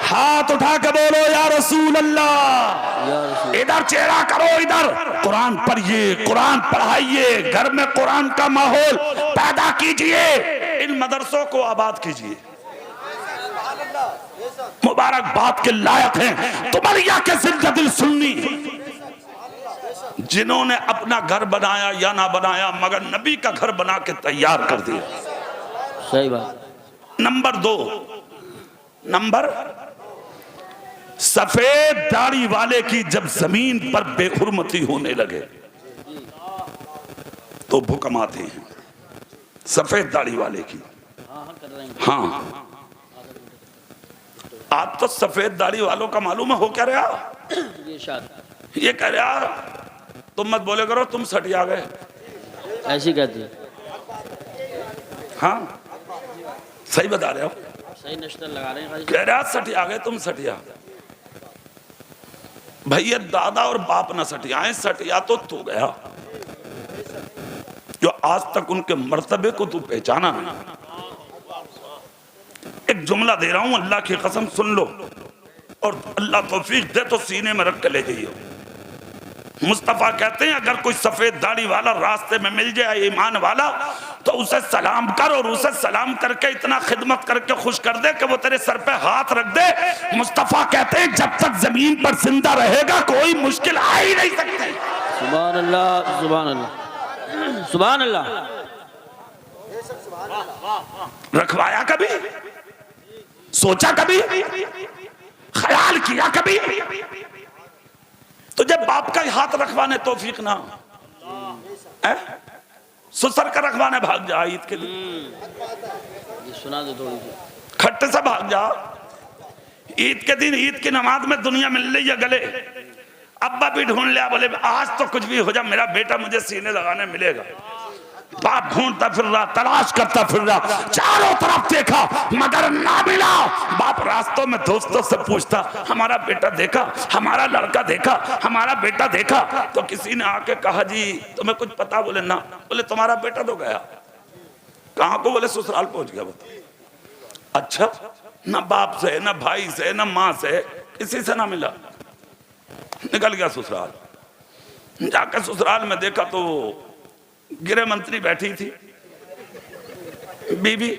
हाथ उठा के बोलो या रसूल अल्लाह। इधर चेहरा करो, इधर कुरान पढ़िए, कुरान पढ़ाइए, घर में कुरान का माहौल पैदा कीजिए, इन मदरसों को आबाद कीजिए। मुबारकबाद के लायक हैं तुमरिया के जिंददिल सुन्नी, जिन्होंने अपना घर बनाया या ना बनाया, मगर नबी का घर बना के तैयार कर दिया। सही बात। नंबर 2, नंबर सफेद दाढ़ी वाले की जब जमीन पर बेहुरमती होने लगे तो भूकंप आते हैं। सफेद दाढ़ी वाले की, हाँ, आप तो सफेद दाढ़ी वालों का मालूम है हो क्या रहा, ये कह रहा तुम मत बोले करो, तुम सटिया गए, ऐसी कहती है। हाँ सही बता रहे हो, सही नश्तर लगा रहे हैं। कह रहा सटिया गए तुम, सटिया भैया, दादा और बाप ना सटियाए, सटिया तो तू गया जो आज तक उनके मर्तबे को तू पहचाना। एक जुमला दे रहा हूं, अल्लाह की कसम सुन लो, और अल्लाह तौफीक दे तो सीने में रख के ले जाइए। मुस्तफा कहते हैं अगर कोई सफेद दाढ़ी वाला रास्ते में मिल जाए, ईमान वाला, तो उसे सलाम कर, और उसे सलाम करके इतना खिदमत करके खुश कर दे कि वो तेरे सर पे हाथ रख दे। मुस्तफा कहते हैं जब तक जमीन पर जिंदा रहेगा कोई मुश्किल आ ही नहीं सकती। सुभान अल्लाह सुभान अल्लाह सुभान अल्लाह। रखवाया कभी, सोचा कभी, ख्याल किया कभी? तो जब बाप का हाथ रखवाने तौफीक ना है, ससुर का रखवाने भाग जा ईद के लिए, ये सुना दो थोड़ी सी। खट्टे से भाग जा। ईद के दिन ईद की नमाज में दुनिया मिल रही है गले, अब्बा भी ढूंढ लिया, बोले आज तो कुछ भी हो जा मेरा बेटा मुझे सीने लगाने मिलेगा। बाप ढूंढता फिर रहा, तलाश करता फिर रहा, चारों तरफ देखा मगर ना मिला। बाप रास्तों में दोस्तों से पूछता, हमारा बेटा देखा, हमारा लड़का देखा, हमारा बेटा देखा। तो किसी ने आके कहा, जी तुम्हें कुछ पता? बोले ना। बोले तुम्हारा बेटा तो गया। कहाँ को? बोले ससुराल पहुंच गया। बता अच्छा, ना बाप से, ना भाई से, ना माँ से, किसी से ना मिला, निकल गया ससुराल। जाकर ससुराल में देखा तो गृह मंत्री बैठी थी बीबी।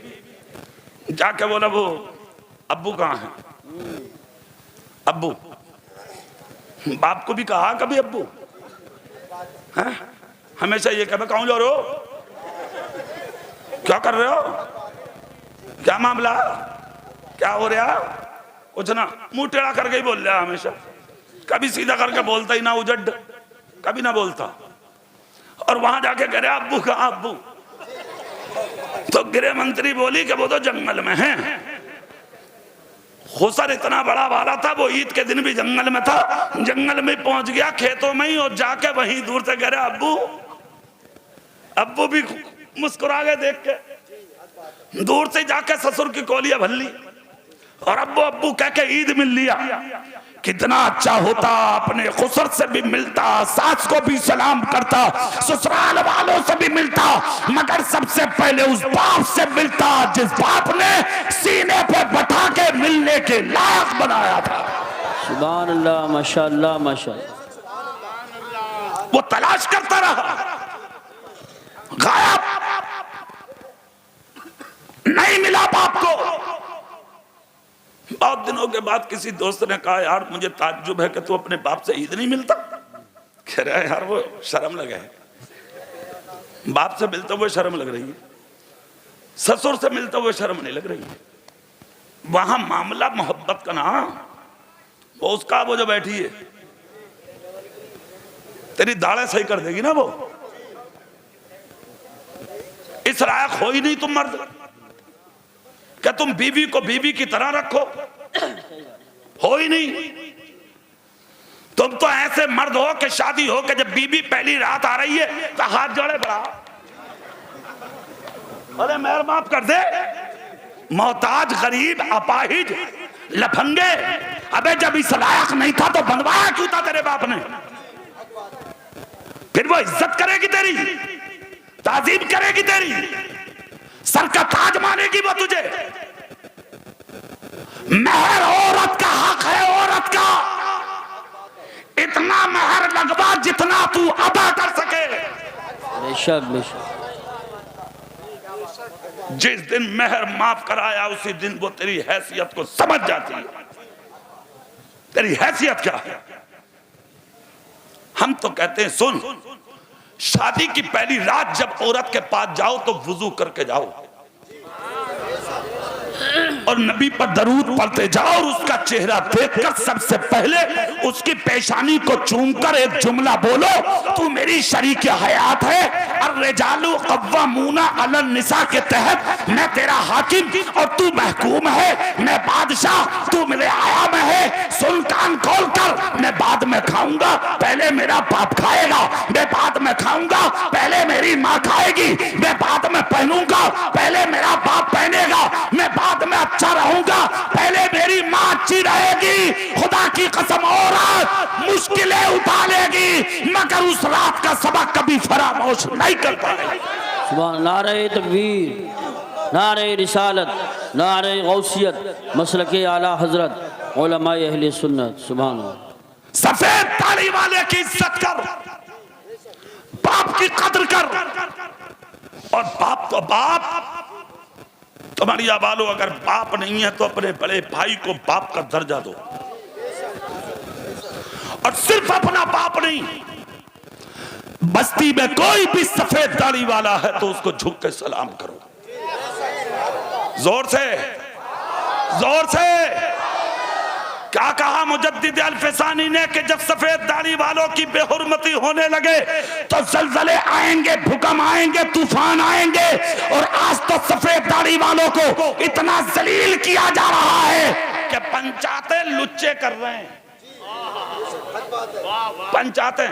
जाके बोला, वो अब्बू कहाँ है? अब्बू। बाप को भी कहा कभी अब्बू है? हमेशा ये कहे, कहाँ जा रहे हो, क्या कर रहे हो, क्या मामला, क्या हो रहा? कुछ ना, मुंह टेढ़ा करके ही बोल रहा हमेशा, कभी सीधा करके बोलता ही ना, उजड़ कभी ना बोलता। और वहां जाके कह रहे अब्बू कहाँ अब्बू? तो गृह मंत्री बोली कि वो तो जंगल में है। खुसर इतना बड़ा वाला था, वो ईद के दिन भी जंगल में था, जंगल में पहुंच गया खेतों में ही, और जाके वहीं दूर से कह रहे अब्बू। अब्बू भी मुस्कुरा गए देख के, दूर से जाके ससुर की कोलियां भर ली और अब्बू अब्बू कह के ईद मिल लिया। कितना अच्छा होता, अपने खुसर से भी मिलता, सास को भी सलाम करता, ससुराल वालों से भी मिलता, मगर सबसे पहले उस बाप से मिलता जिस बाप ने सीने पे बैठा के मिलने के लायक बनाया था। सुभान अल्लाह, माशाअल्लाह माशाअल्लाह। वो तलाश करता रहा, गायब, नहीं मिला बाप को। बहुत दिनों के बाद किसी दोस्त ने कहा, यार मुझे ताज्जुब है कि तू अपने बाप से ईद नहीं मिलता। कह रहा है, यार वो शर्म लगे, बाप से मिलते हुए शर्म लग रही है, ससुर से मिलते हुए शर्म नहीं लग रही है। वहां मामला मोहब्बत का ना, वो उसका, वो जो बैठी है तेरी दाढ़ें सही कर देगी ना, वो इस लायक हो ही नहीं तुम मर्द, क्या तुम बीवी को बीवी की तरह रखो, हो ही नहीं। तुम तो ऐसे मर्द हो कि शादी हो कि जब बीवी पहली रात आ रही है तो हाथ जोड़े बड़ा, अरे मेहर माफ कर दे, मोहताज, गरीब, अपाहिज, लफंगे। अबे जब इस लायक नहीं था तो बनवाया क्यों था तेरे बाप ने? फिर वो इज्जत करेगी तेरी, ताजीम करेगी तेरी, सर का ताज मानेगी वो तुझे। महर औरत का हक है, औरत का इतना महर लगवा जितना तू अदा कर सके। बेशक बेशक। जिस दिन महर माफ कराया उसी दिन वो तेरी हैसियत को समझ जाती है, तेरी हैसियत क्या है। हम तो कहते हैं, सुन, शादी की पहली रात जब औरत के पास जाओ तो वुजू करके जाओ और नबी पर दरूद पढ़ते जाओ और उसका चेहरा देखकर सबसे पहले उसकी पेशानी को चूमकर एक जुमला बोलो, तू मेरी शरीक हयात है। अर्रिजालु कव्वामूना अलन निसा के तहत मैं तेरा हाकिम और तू महकूम है, मैं बादशाह, तू मेरे आया में है। सुन, कान खोल कर, मैं बाद में खाऊंगा, पहले मेरा बाप खाएगा, मैं बाद में खाऊंगा, पहले मेरी माँ खाएगी, मैं बाद में पहनूंगा, पहले मेरा बाप पहनेगा, मैं बाद में अच्छा रहूंगा, पहले मेरी माँ अच्छी रहेगी। खुदा की कसम, औरत मुश्किलें उठा लेगी मगर उस रात का सबक कभी फरामोश नहीं कर पाएगी। सुभान, नारे तकबीर, नारे रिसालत, नारे गौसियत, मसलके आला हजरत, उलमाए अहले सुन्नत। सुभान अल्लाह। सफेद दाढ़ी वाले की इज्जत कर, बाप की कदर कर, और बाप तो बाप। तुम्हारी आबालो अगर बाप नहीं है तो अपने बड़े भाई को बाप का दर्जा दो, और सिर्फ अपना बाप नहीं, बस्ती में कोई भी सफेद दाढ़ी वाला है तो उसको झुक के सलाम करो, जोर से, जोर से। क्या क्या कहा मुजद्दिद अल-फिसानी ने कि जब सफेद दाढ़ी वालों की बेहुरमती होने लगे तो जलजले आएंगे, भूकंप आएंगे, तूफान आएंगे। और आज तो सफेद दाढ़ी वालों को इतना जलील किया जा रहा है कि पंचायतें लुच्चे कर रहे हैं। पंचायतें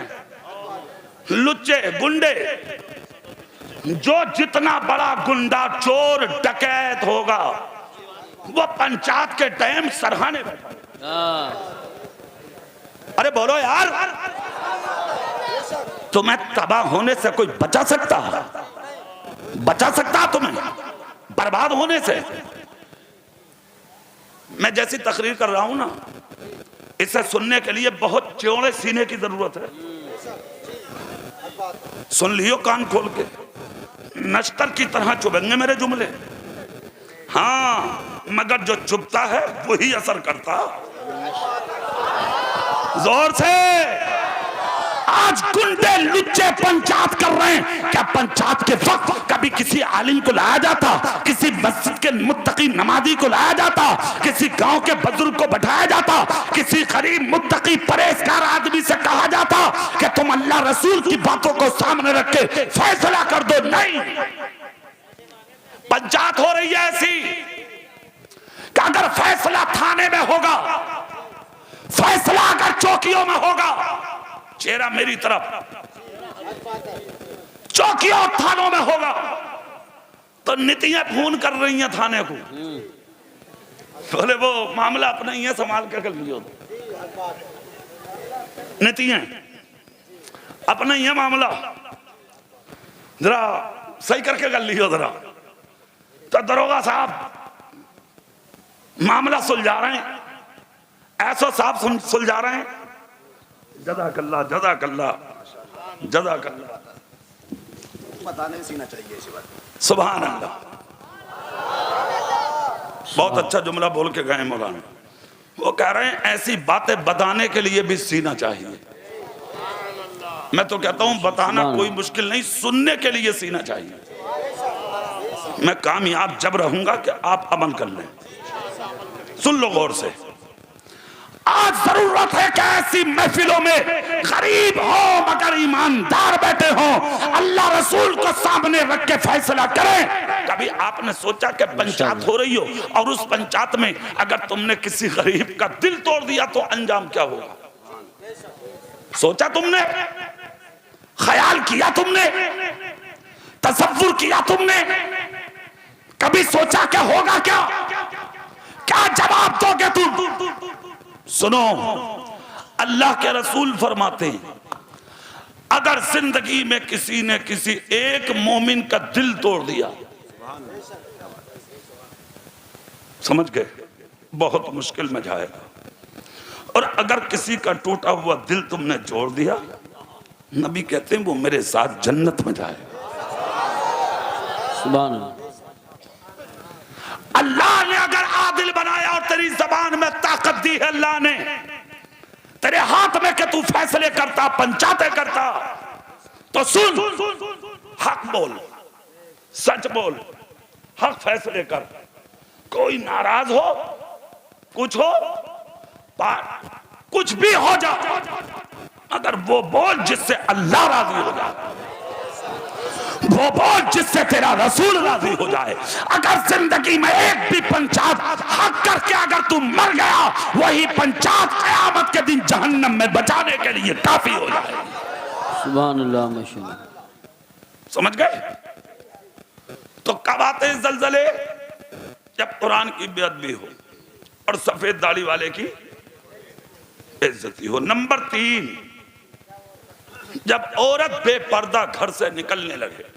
लुच्चे, गुंडे, जो जितना बड़ा गुंडा, चोर, डकैत होगा वो पंचायत के टाइम सरहाने बैठा। अरे बोलो यार, तुम्हें तबाह होने से कोई बचा सकता? बचा सकता तुम्हें बर्बाद होने से? मैं जैसी तकरीर कर रहा हूं ना, इसे सुनने के लिए बहुत चौड़े सीने की जरूरत है। सुन लियो कान खोल के, नश्तर की तरह चुभेंगे मेरे जुमले। हाँ, मगर जो चुभता है वही असर करता। जोर से। आज गुंडे लुच्चे पंचायत कर रहे हैं। क्या पंचायत के वक्त कभी किसी आलिम को लाया जाता, किसी मस्जिद के मुत्तकी नमाजी को लाया जाता, किसी गांव के बुजुर्ग को बैठाया जाता, किसी गरीब मुत्तकी परहेजगार आदमी से कहा जाता कि तुम अल्लाह रसूल की बातों को सामने रख के फैसला कर दो? नहीं, पंचायत हो रही है ऐसी कि अगर फैसला थाने में होगा, फैसला अगर चौकियों में होगा, चेहरा मेरी तरफ, चौकियों और थानों में होगा तो नीतियां फोन कर रही हैं थाने को। बोले वो मामला अपना ही है, संभाल कर लियो। नीतियां अपना ही है, मामला जरा सही करके कर लियो जरा। तो दरोगा साहब मामला सुलझा रहे हैं, ऐसो साहब सुलझा रहे हैं। जज़ाकल्लाह, जज़ाकल्लाह, जज़ाकल्लाह। बताने में सीना चाहिए इसी बात। सुभान अल्लाह, बहुत अच्छा जुमला बोल के गए मौलाना। वो कह रहे हैं ऐसी बातें बताने के लिए भी सीना चाहिए। मैं तो कहता हूं बताना कोई मुश्किल नहीं, सुनने के लिए सीना चाहिए। मैं कामयाब जब रहूंगा कि आप अमल कर लें। सुन लो गौर से। आज जरूरत है कि ऐसी महफिलों में गरीब हो मगर ईमानदार बैठे हो, अल्लाह रसूल को सामने रख के फैसला करें। कभी आपने सोचा कि पंचायत हो रही हो और उस पंचायत में अगर तुमने किसी गरीब का दिल तोड़ दिया तो अंजाम क्या होगा? सोचा तुमने? ख्याल किया तुमने? तसव्वुर किया तुमने? कभी सोचा क्या होगा? क्या जवाब दोगे तुम? सुनो, अल्लाह के रसूल फरमाते हैं अगर जिंदगी में किसी ने किसी एक मोमिन का दिल तोड़ दिया, समझ गए, बहुत मुश्किल में जाएगा। और अगर किसी का टूटा हुआ दिल तुमने जोड़ दिया, नबी कहते हैं वो मेरे साथ जन्नत में जाएगा। सुभान अल्लाह। अल्लाह ने अगर आदिल बनाया और तेरी जबान में ताकत दी है, अल्लाह ने तेरे हाथ में कि तू फैसले करता, पंचायतें करता, तो सुन, हक बोल, सच बोल, हक फैसले कर। कोई नाराज हो, कुछ हो, कुछ भी हो जा, अगर वो बोल जिससे अल्लाह राजी हो जाए, वो बोल जिससे तेरा रसूल राजी हो जाए। अगर जिंदगी में एक भी पंचायत हक करके अगर तू मर गया, वही पंचायत क़यामत के दिन जहन्नम में बचाने के लिए काफी हो जाए। सुभान अल्लाह, माशाअल्लाह। समझ गए? तो कब आते हैं जलजले? जब कुरान की बेअदबी हो और सफेद दाढ़ी वाले की बेइज्जती हो। नंबर 3, जब औरत बेपर्दा घर से निकलने लगे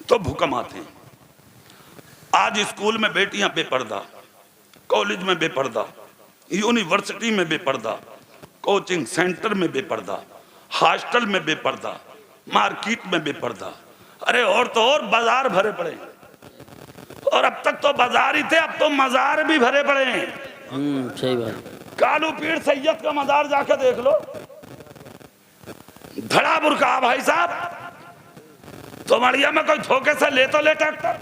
तो भूकंप आते हैं। आज स्कूल में बेटियां बेपर्दा, कॉलेज में बेपर्दा, यूनिवर्सिटी में बेपर्दा, कोचिंग सेंटर में बेपर्दा, हॉस्टल में बेपर्दा, मार्केट में बेपर्दा। अरे और तो और बाजार भरे पड़े, और अब तक तो बाजार ही थे, अब तो मजार भी भरे पड़े हैं। सही बात। कालू पीर सैयद का मजार जाकर देख लो, धड़ा बुरका भाई साहब। तो मड़िया में कोई धोखे से ले तो ले ट्रैक्टर,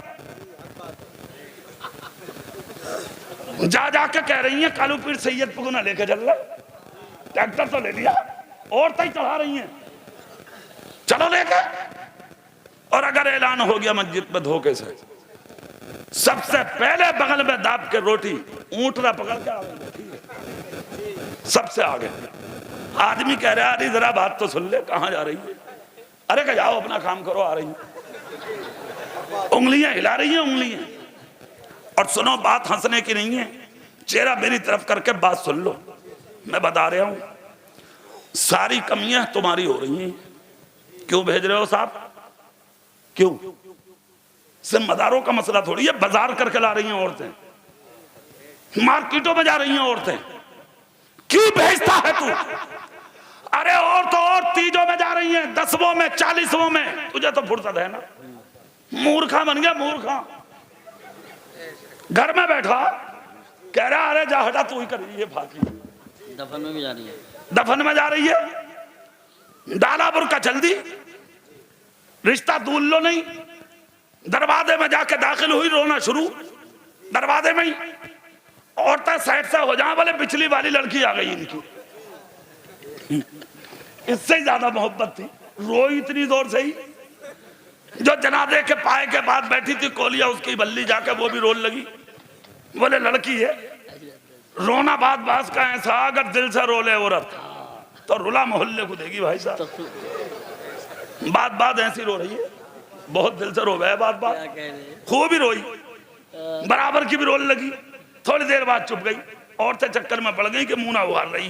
जा जाके कह रही हैं कालू पीर सैयद पुगना लेके चल रहा, ट्रैक्टर तो ले लिया, औरतें ही चढ़ा रही हैं, चलो लेके। और अगर ऐलान हो गया मस्जिद में धोखे से, सबसे पहले बगल में दाब के रोटी ऊँटना पकड़ के आगे, सबसे आगे। आदमी कह रहा है अरे जरा बात तो सुन ले, कहाँ जा रही है? अरे कह जाओ अपना काम करो, आ रही है। उंगलियां हिला रही हैं, उंगलियां। और सुनो, बात हंसने की नहीं है, चेहरा मेरी तरफ करके बात सुन लो। मैं बता रहा हूं सारी कमियां तुम्हारी हो रही हैं। क्यों भेज रहे हो साहब? क्यों? सिर्फ मदारों का मसला थोड़ी है, बाजार करके ला रही हैं औरतें, मार्केटों में जा रही हैं औरतें। क्यों भेजता है तू? अरे और तो और तीजों में जा रही हैं, 10वें में, 40वें में, तुझे तो फुर्सत है ना? मूर्खा बन गया, मूर्खा। घर में बैठा कह रहा अरे जा हटा, तू ही कर रही है फाकी। दफन में भी जा रही है, दफन में जा रही है, डाला बुरका जल्दी, रिश्ता दूल लो नहीं। दरवाजे में जाके दाखिल हुई, रोना शुरू दरवाजे में ही। औरतें साइड से हो जाए, बोले पिछली वाली लड़की आ गई इनकी। इससे ज्यादा मोहब्बत थी, रोई इतनी जोर से ही। जो जनाजे के पाए के बाद बैठी थी कोलिया, उसकी बल्ली जाके वो भी रोने लगी। बोले लड़की है, रोना बात बात का ऐसा, अगर दिल से रोले औरत तो रुला मोहल्ले को देगी भाई साहब। बात बात ऐसी रो रही है, बहुत दिल से रोवे है, बात बात खूब ही रोई, बराबर की भी रोने लगी। थोड़ी देर बाद चुप गई, औरतें चक्कर में पड़ गई कि मुंह ना उगार रही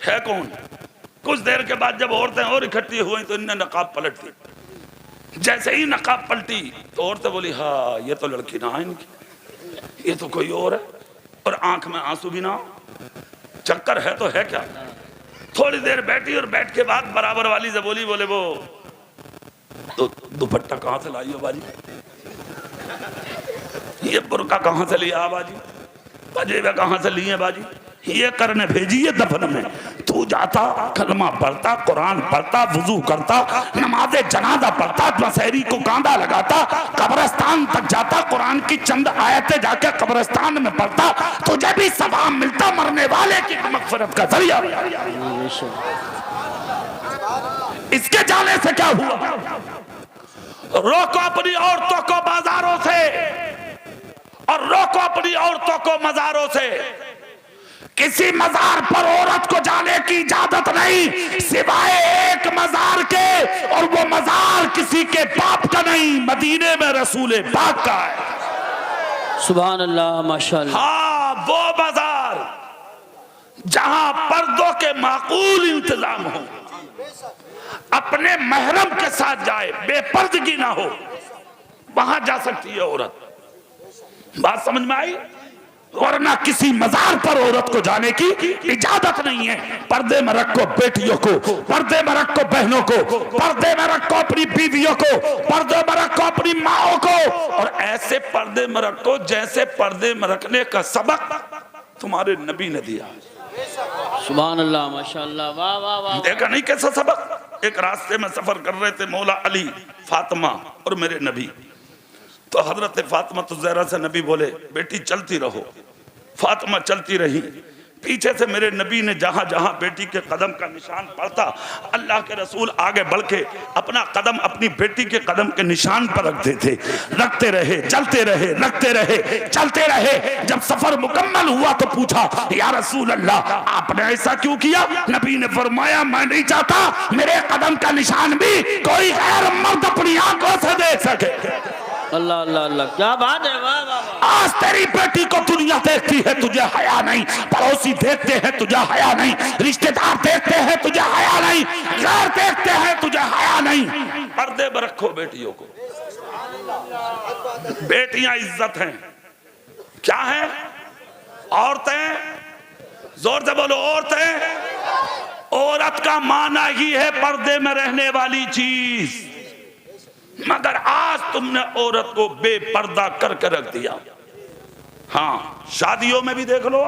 है कौन। कुछ देर के बाद जब औरतें और इकट्ठी हुई तो इनने नकाब पलट दी। जैसे ही नकाब पलटी तो औरतें बोली हाँ ये तो लड़की ना है इनकी, ये तो कोई और है। और आंख में आंसू भी ना, चक्कर है तो है क्या। थोड़ी देर बैठी और बैठ के बाद बराबर वाली से बोली, बोले वो तो दुपट्टा कहाँ से लाई हो बाजी, ये बुरका कहाँ से लिया बाजी, पजेबे कहाँ से लिए बाजी, ये करने भेजी है दफन में। तू जाता, कलमा पढ़ता, कुरान पढ़ता, वुजू करता, नमाज़े जनाजा पढ़ता, मसहरी को कांदा लगाता, कब्रिस्तान तक जाता, कुरान की चंद आयतें जाके कब्रिस्तान में पढ़ता, तुझे भी सवाब मिलता, मरने वाले की मगफिरत का जरिया। इसके जाने से क्या हुआ? रोको अपनी औरतों को बाजारों से और रोको अपनी औरतों को मजारों से। किसी मजार पर औरत को जाने की इजाजत नहीं सिवाय एक मजार के, और वो मजार किसी के बाप का नहीं, मदीने में रसूल पाक का है। सुभान अल्लाह, माशाअल्लाह। हाँ, वो मजार जहां पर्दों के माकूल इंतजाम हो, अपने महरम के साथ जाए, बेपर्दगी ना हो, वहां जा सकती है औरत। बात समझ में आई? वरना किसी मजार पर औरत को जाने की इजाजत नहीं है। पर्दे में रखो बेटियों को, पर्दे में रखो बहनों को, पर्दे में रखो अपनी बीवियों को, पर्दे में रखो अपनी माओ को, और ऐसे पर्दे में रखो जैसे पर्दे में रखने का सबक तुम्हारे नबी ने दिया। सुभान अल्लाह, माशाअल्लाह, वाह वाह वाह। देखा नहीं कैसा सबक? एक रास्ते में सफर कर रहे थे मौला अली, फातिमा और मेरे नबी। तो हजरत फातिमा तो ज़हरा से नबी बोले बेटी चलती रहो। फातिमा चलती रही, पीछे से मेरे नबी ने जहां जहां बेटी के कदम का निशान पड़ता, अल्लाह के रसूल आगे बढ़ के अपना कदम अपनी बेटी के कदम के निशान पर रखते थे। रखते रहे, चलते रहे, रखते रहे, चलते रहे। जब सफर मुकम्मल हुआ तो पूछा या रसूल अल्लाह आपने ऐसा क्यों किया? नबी ने फरमाया मैं नहीं चाहता मेरे कदम का निशान भी कोई गैर मर्द अपनी आंखों से देख सके। अल्लाह अल्लाह अल्लाह, क्या बात है, वाह वाह। आज तेरी बेटी को दुनिया देखती है, तुझे हया नहीं, पड़ोसी देखते हैं, तुझे हया नहीं, रिश्तेदार देखते हैं, तुझे हया नहीं, यार देखते हैं, तुझे हया नहीं। पर्दे में रखो बेटियों को। बेटियां इज्जत हैं। क्या है? औरतें, जोर से बोलो औरतें। औरत का माना ही है पर्दे में रहने वाली चीज, मगर आज तुमने औरत को बेपर्दा करके रख दिया। हाँ, शादियों में भी देख लो,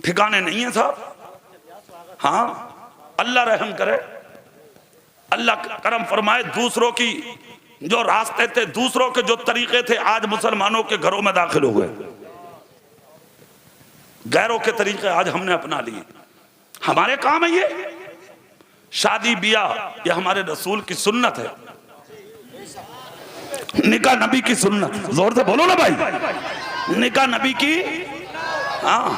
ठिकाने नहीं है साहब। हाँ, अल्लाह रहम करे, अल्लाह करम फरमाए। दूसरों की जो रास्ते थे, दूसरों के जो तरीके थे, आज मुसलमानों के घरों में दाखिल हो गए। गैरों के तरीके आज हमने अपना लिए। हमारे काम है ये शादी ब्याह, ये हमारे रसूल की सुन्नत है, निकाह नबी की सुन्नत। जोर से बोलो ना भाई, निकाह नबी की। हाँ,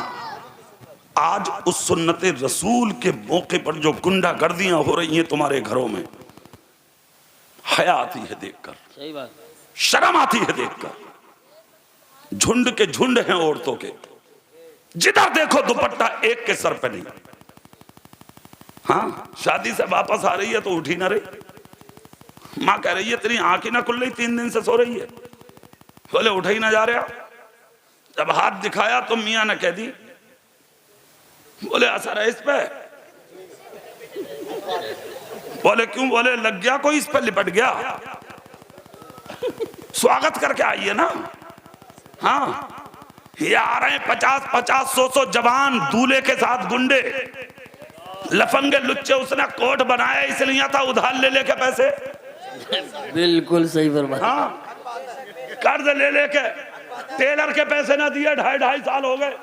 आज उस सुन्नत रसूल के मौके पर जो गुंडागर्दियां हो रही हैं तुम्हारे घरों में, हया आती है देखकर, सही बात, शर्म आती है देखकर। झुंड के झुंड हैं औरतों के, जिधर देखो दुपट्टा एक के सर पे नहीं। हाँ, शादी से वापस आ रही है तो उठी ना रही। माँ कह रही है तेरी आंख ही ना खुल रही, 3 दिन से सो रही है। बोले उठा ही ना जा रहा। जब हाथ दिखाया तो मियाँ ने कह दी, बोले असर है इस पे। बोले क्यों? बोले लग गया कोई इस पे, लिपट गया। स्वागत करके आइए ना। हाँ, ये आ रहे हैं 50-50, 100 जवान दूल्हे के साथ गुंडे, लफंगे लुच्चे। उसने कोट बनाया इसलिए था उधार ले लेके पैसे। बिल्कुल सही फरमाया। हाँ, कर्ज ले लेके टेलर के पैसे ना दिए, 2.5 साल हो गए।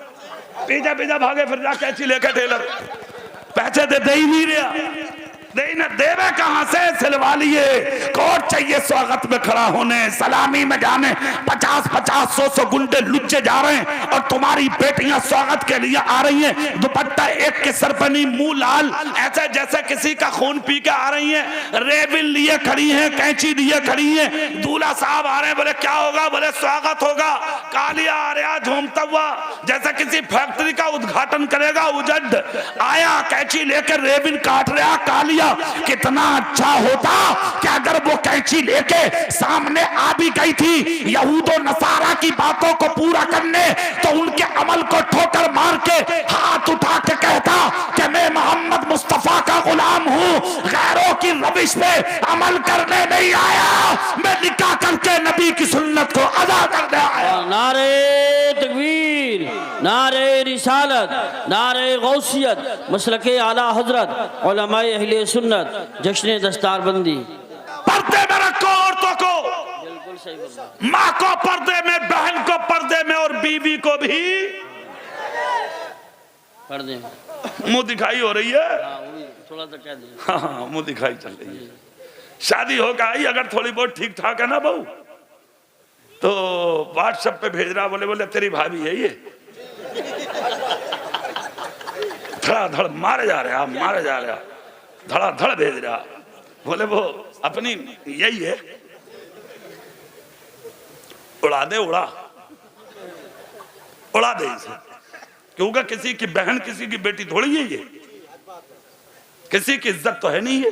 पीछे पीछे भागे फिर जा कैची लेके टेलर, पैसे दे ही नहीं रहा। दे न देवे कहां से, सिलवा लिए। कोर्ट चाहिए स्वागत में खड़ा होने, सलामी में जाने। 50-50, 100 गुंडे लुच्चे जा रहे हैं और तुम्हारी बेटियां स्वागत के लिए आ रही हैं, दुपट्टा एक के सर पर नहीं, मुंह लाल, ऐसे जैसे किसी का खून पी के आ रही हैं। रेबिन लिए खड़ी हैं, कैंची लिए खड़ी हैं। दूल्हा साहब आ रहे हैं, बोले क्या होगा? बोले स्वागत होगा। कालिया आ रहा झूमता हुआ जैसे किसी फैक्ट्री का उद्घाटन करेगा। उजड आया, कैंची लेकर रेबिन काट रहा। कालिया कितना अच्छा होता कि अगर वो कैंची लेके सामने आ भी गई थी यहूदो नसारा की बातों को पूरा करने, तो उनके अमल को ठोकर मार के हाथ उठा के कहता कि मैं मोहम्मद मुस्तफा का गुलाम हूं, गैरों की रविश पे अमल करने नहीं आया, मैं निकाह करके नबी की सुन्नत को अदा करने आया। नारे तकबीर, नारे रिसालत, नारे गौसियत, मसलके आला हजरत, उलमाए अहले सुन्नत, जश्न दस्तारबंदी। पर्दे में रखो औरतों को, बिल्कुल सही बोला। माँ को पर्दे में, बहन को पर्दे में और बीवी को भी पर्दे में। मुंह दिखाई हो रही है। हाँ, वो भी थोड़ा सा कह दें। हाँ, मुंह दिखाई चल रही है। शादी होकर आई, अगर थोड़ी बहुत ठीक ठाक है ना बहू, तो व्हाट्सएप पे भेज रहा, बोले तेरी भाभी है ये। धड़ाधड़ मारे जा रहा, मारे जा रहा, धड़ाधड़ भेज रहा। बोले वो अपनी यही है, उड़ा दे, उड़ा दे इसे। क्योंकि किसी की बहन, किसी की बेटी थोड़ी है ये, किसी की इज्जत तो है नहीं है।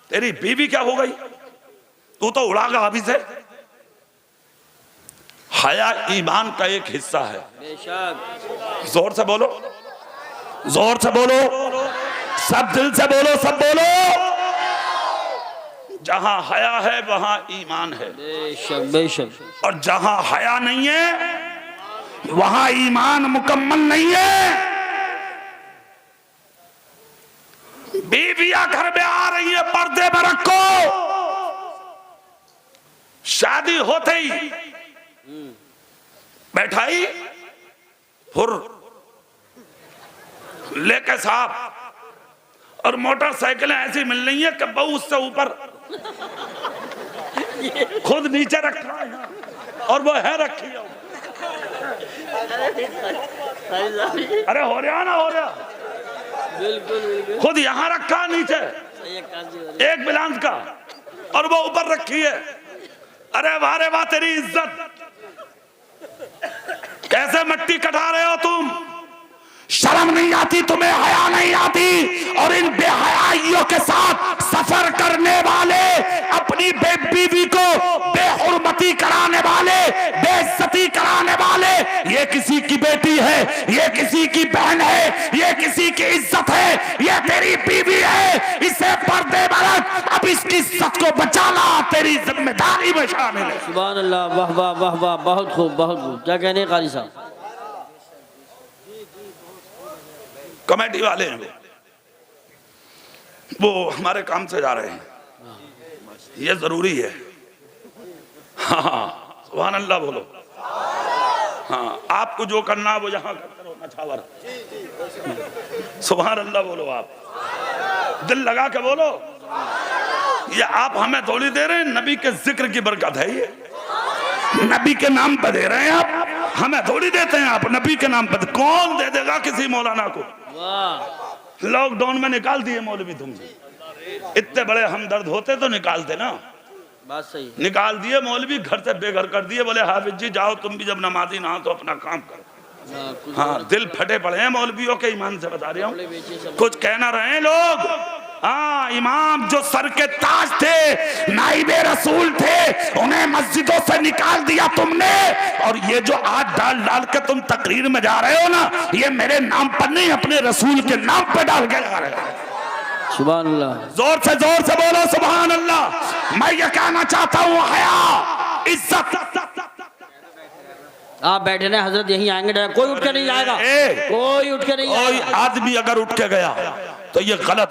तेरी बीवी क्या हो गई? तू तो उड़ागा अभी से। हया ईमान का एक हिस्सा है। बेशक। जोर से बोलो, जोर से बोलो, सब दिल से बोलो, सब बोलो। जहां हया है वहां ईमान है। बेशक बेशक। और जहां हया नहीं है वहां ईमान मुकम्मल नहीं है। बीवियां घर में आ रही है, पर्दे में रखो। शादी होते ही बैठाई फुर लेके साहब, और मोटरसाइकिलें ऐसी मिल रही है कि बहू उससे ऊपर, खुद नीचे रखा है और वो है रखी है। अरे हो रहा ना, हो रहा। बिल्कुल खुद यहाँ रखा नीचे एक बिलांस का, और वो ऊपर रखी है। अरे वाह तेरी इज्जत, कैसे मट्टी कटा रहे हो तुम? शर्म नहीं आती तुम्हें, हया नहीं आती। और इन बेहयाइयों के साथ सफर करने वाले, अपनी बीवी को बेहुरमती कराने वाले, बेइज्जती कराने वाले, ये किसी की बेटी है, ये किसी की बहन है, ये किसी की इज्जत है, ये तेरी बीवी है, इसे पर्दे में रख। अब इसकी इज्जत को बचाना तेरी जिम्मेदारी में शामिल है। सुभान अल्लाह, वाह वाह वाह वाह, बहुत खूब बहुत खूब। क्या कहने कारी साहब? कमेटी वाले हैं वो हमारे काम से जा रहे हैं, ये जरूरी है। हाँ, सुभान अल्लाह बोलो। हाँ, आपको जो करना है वो यहाँ करते रहो, नछावर। सुभान अल्लाह बोलो आप, दिल लगा के बोलो। ये आप हमें थोड़ी दे रहे हैं, नबी के जिक्र की बरकत है ये, नबी के नाम पर दे रहे हैं आप, हमें थोड़ी देते हैं आप, नबी के नाम पर। कौन दे देगा किसी मौलाना को? लॉकडाउन में निकाल दिए मौलवी तुमसे, इतने बड़े हमदर्द होते तो निकालते ना, बात सही। निकाल दिए मौलवी, घर से बेघर कर दिए। बोले हाफिज जी जाओ तुम भी, जब नमाजी ना हो तो अपना काम करो। हाँ, दिल फटे पड़े हैं मौलवियों के, ईमान से बता रहा हूँ, कुछ कहना रहे हैं लोग। हाँ, इमाम जो सर के ताज थे, नाइबे रसूल थे, उन्हें मस्जिदों से निकाल दिया तुमने, और ये जो आज डाल डाल के तुम तकरीर में जा रहे हो ना, ये मेरे नाम पर नहीं, अपने रसूल के नाम पर डाल के जा रहे हो। सुभान अल्लाह, जोर से बोलो सुभान अल्लाह। मैं ये कहना चाहता हूँ, हया, इज्जत। आप बैठे रहे, हजरत यहीं आएंगे, कोई उठ के नहीं जाएगा, कोई उठ के नहीं कोई जाएगा। आदमी अगर उठ के गया तो ये गलत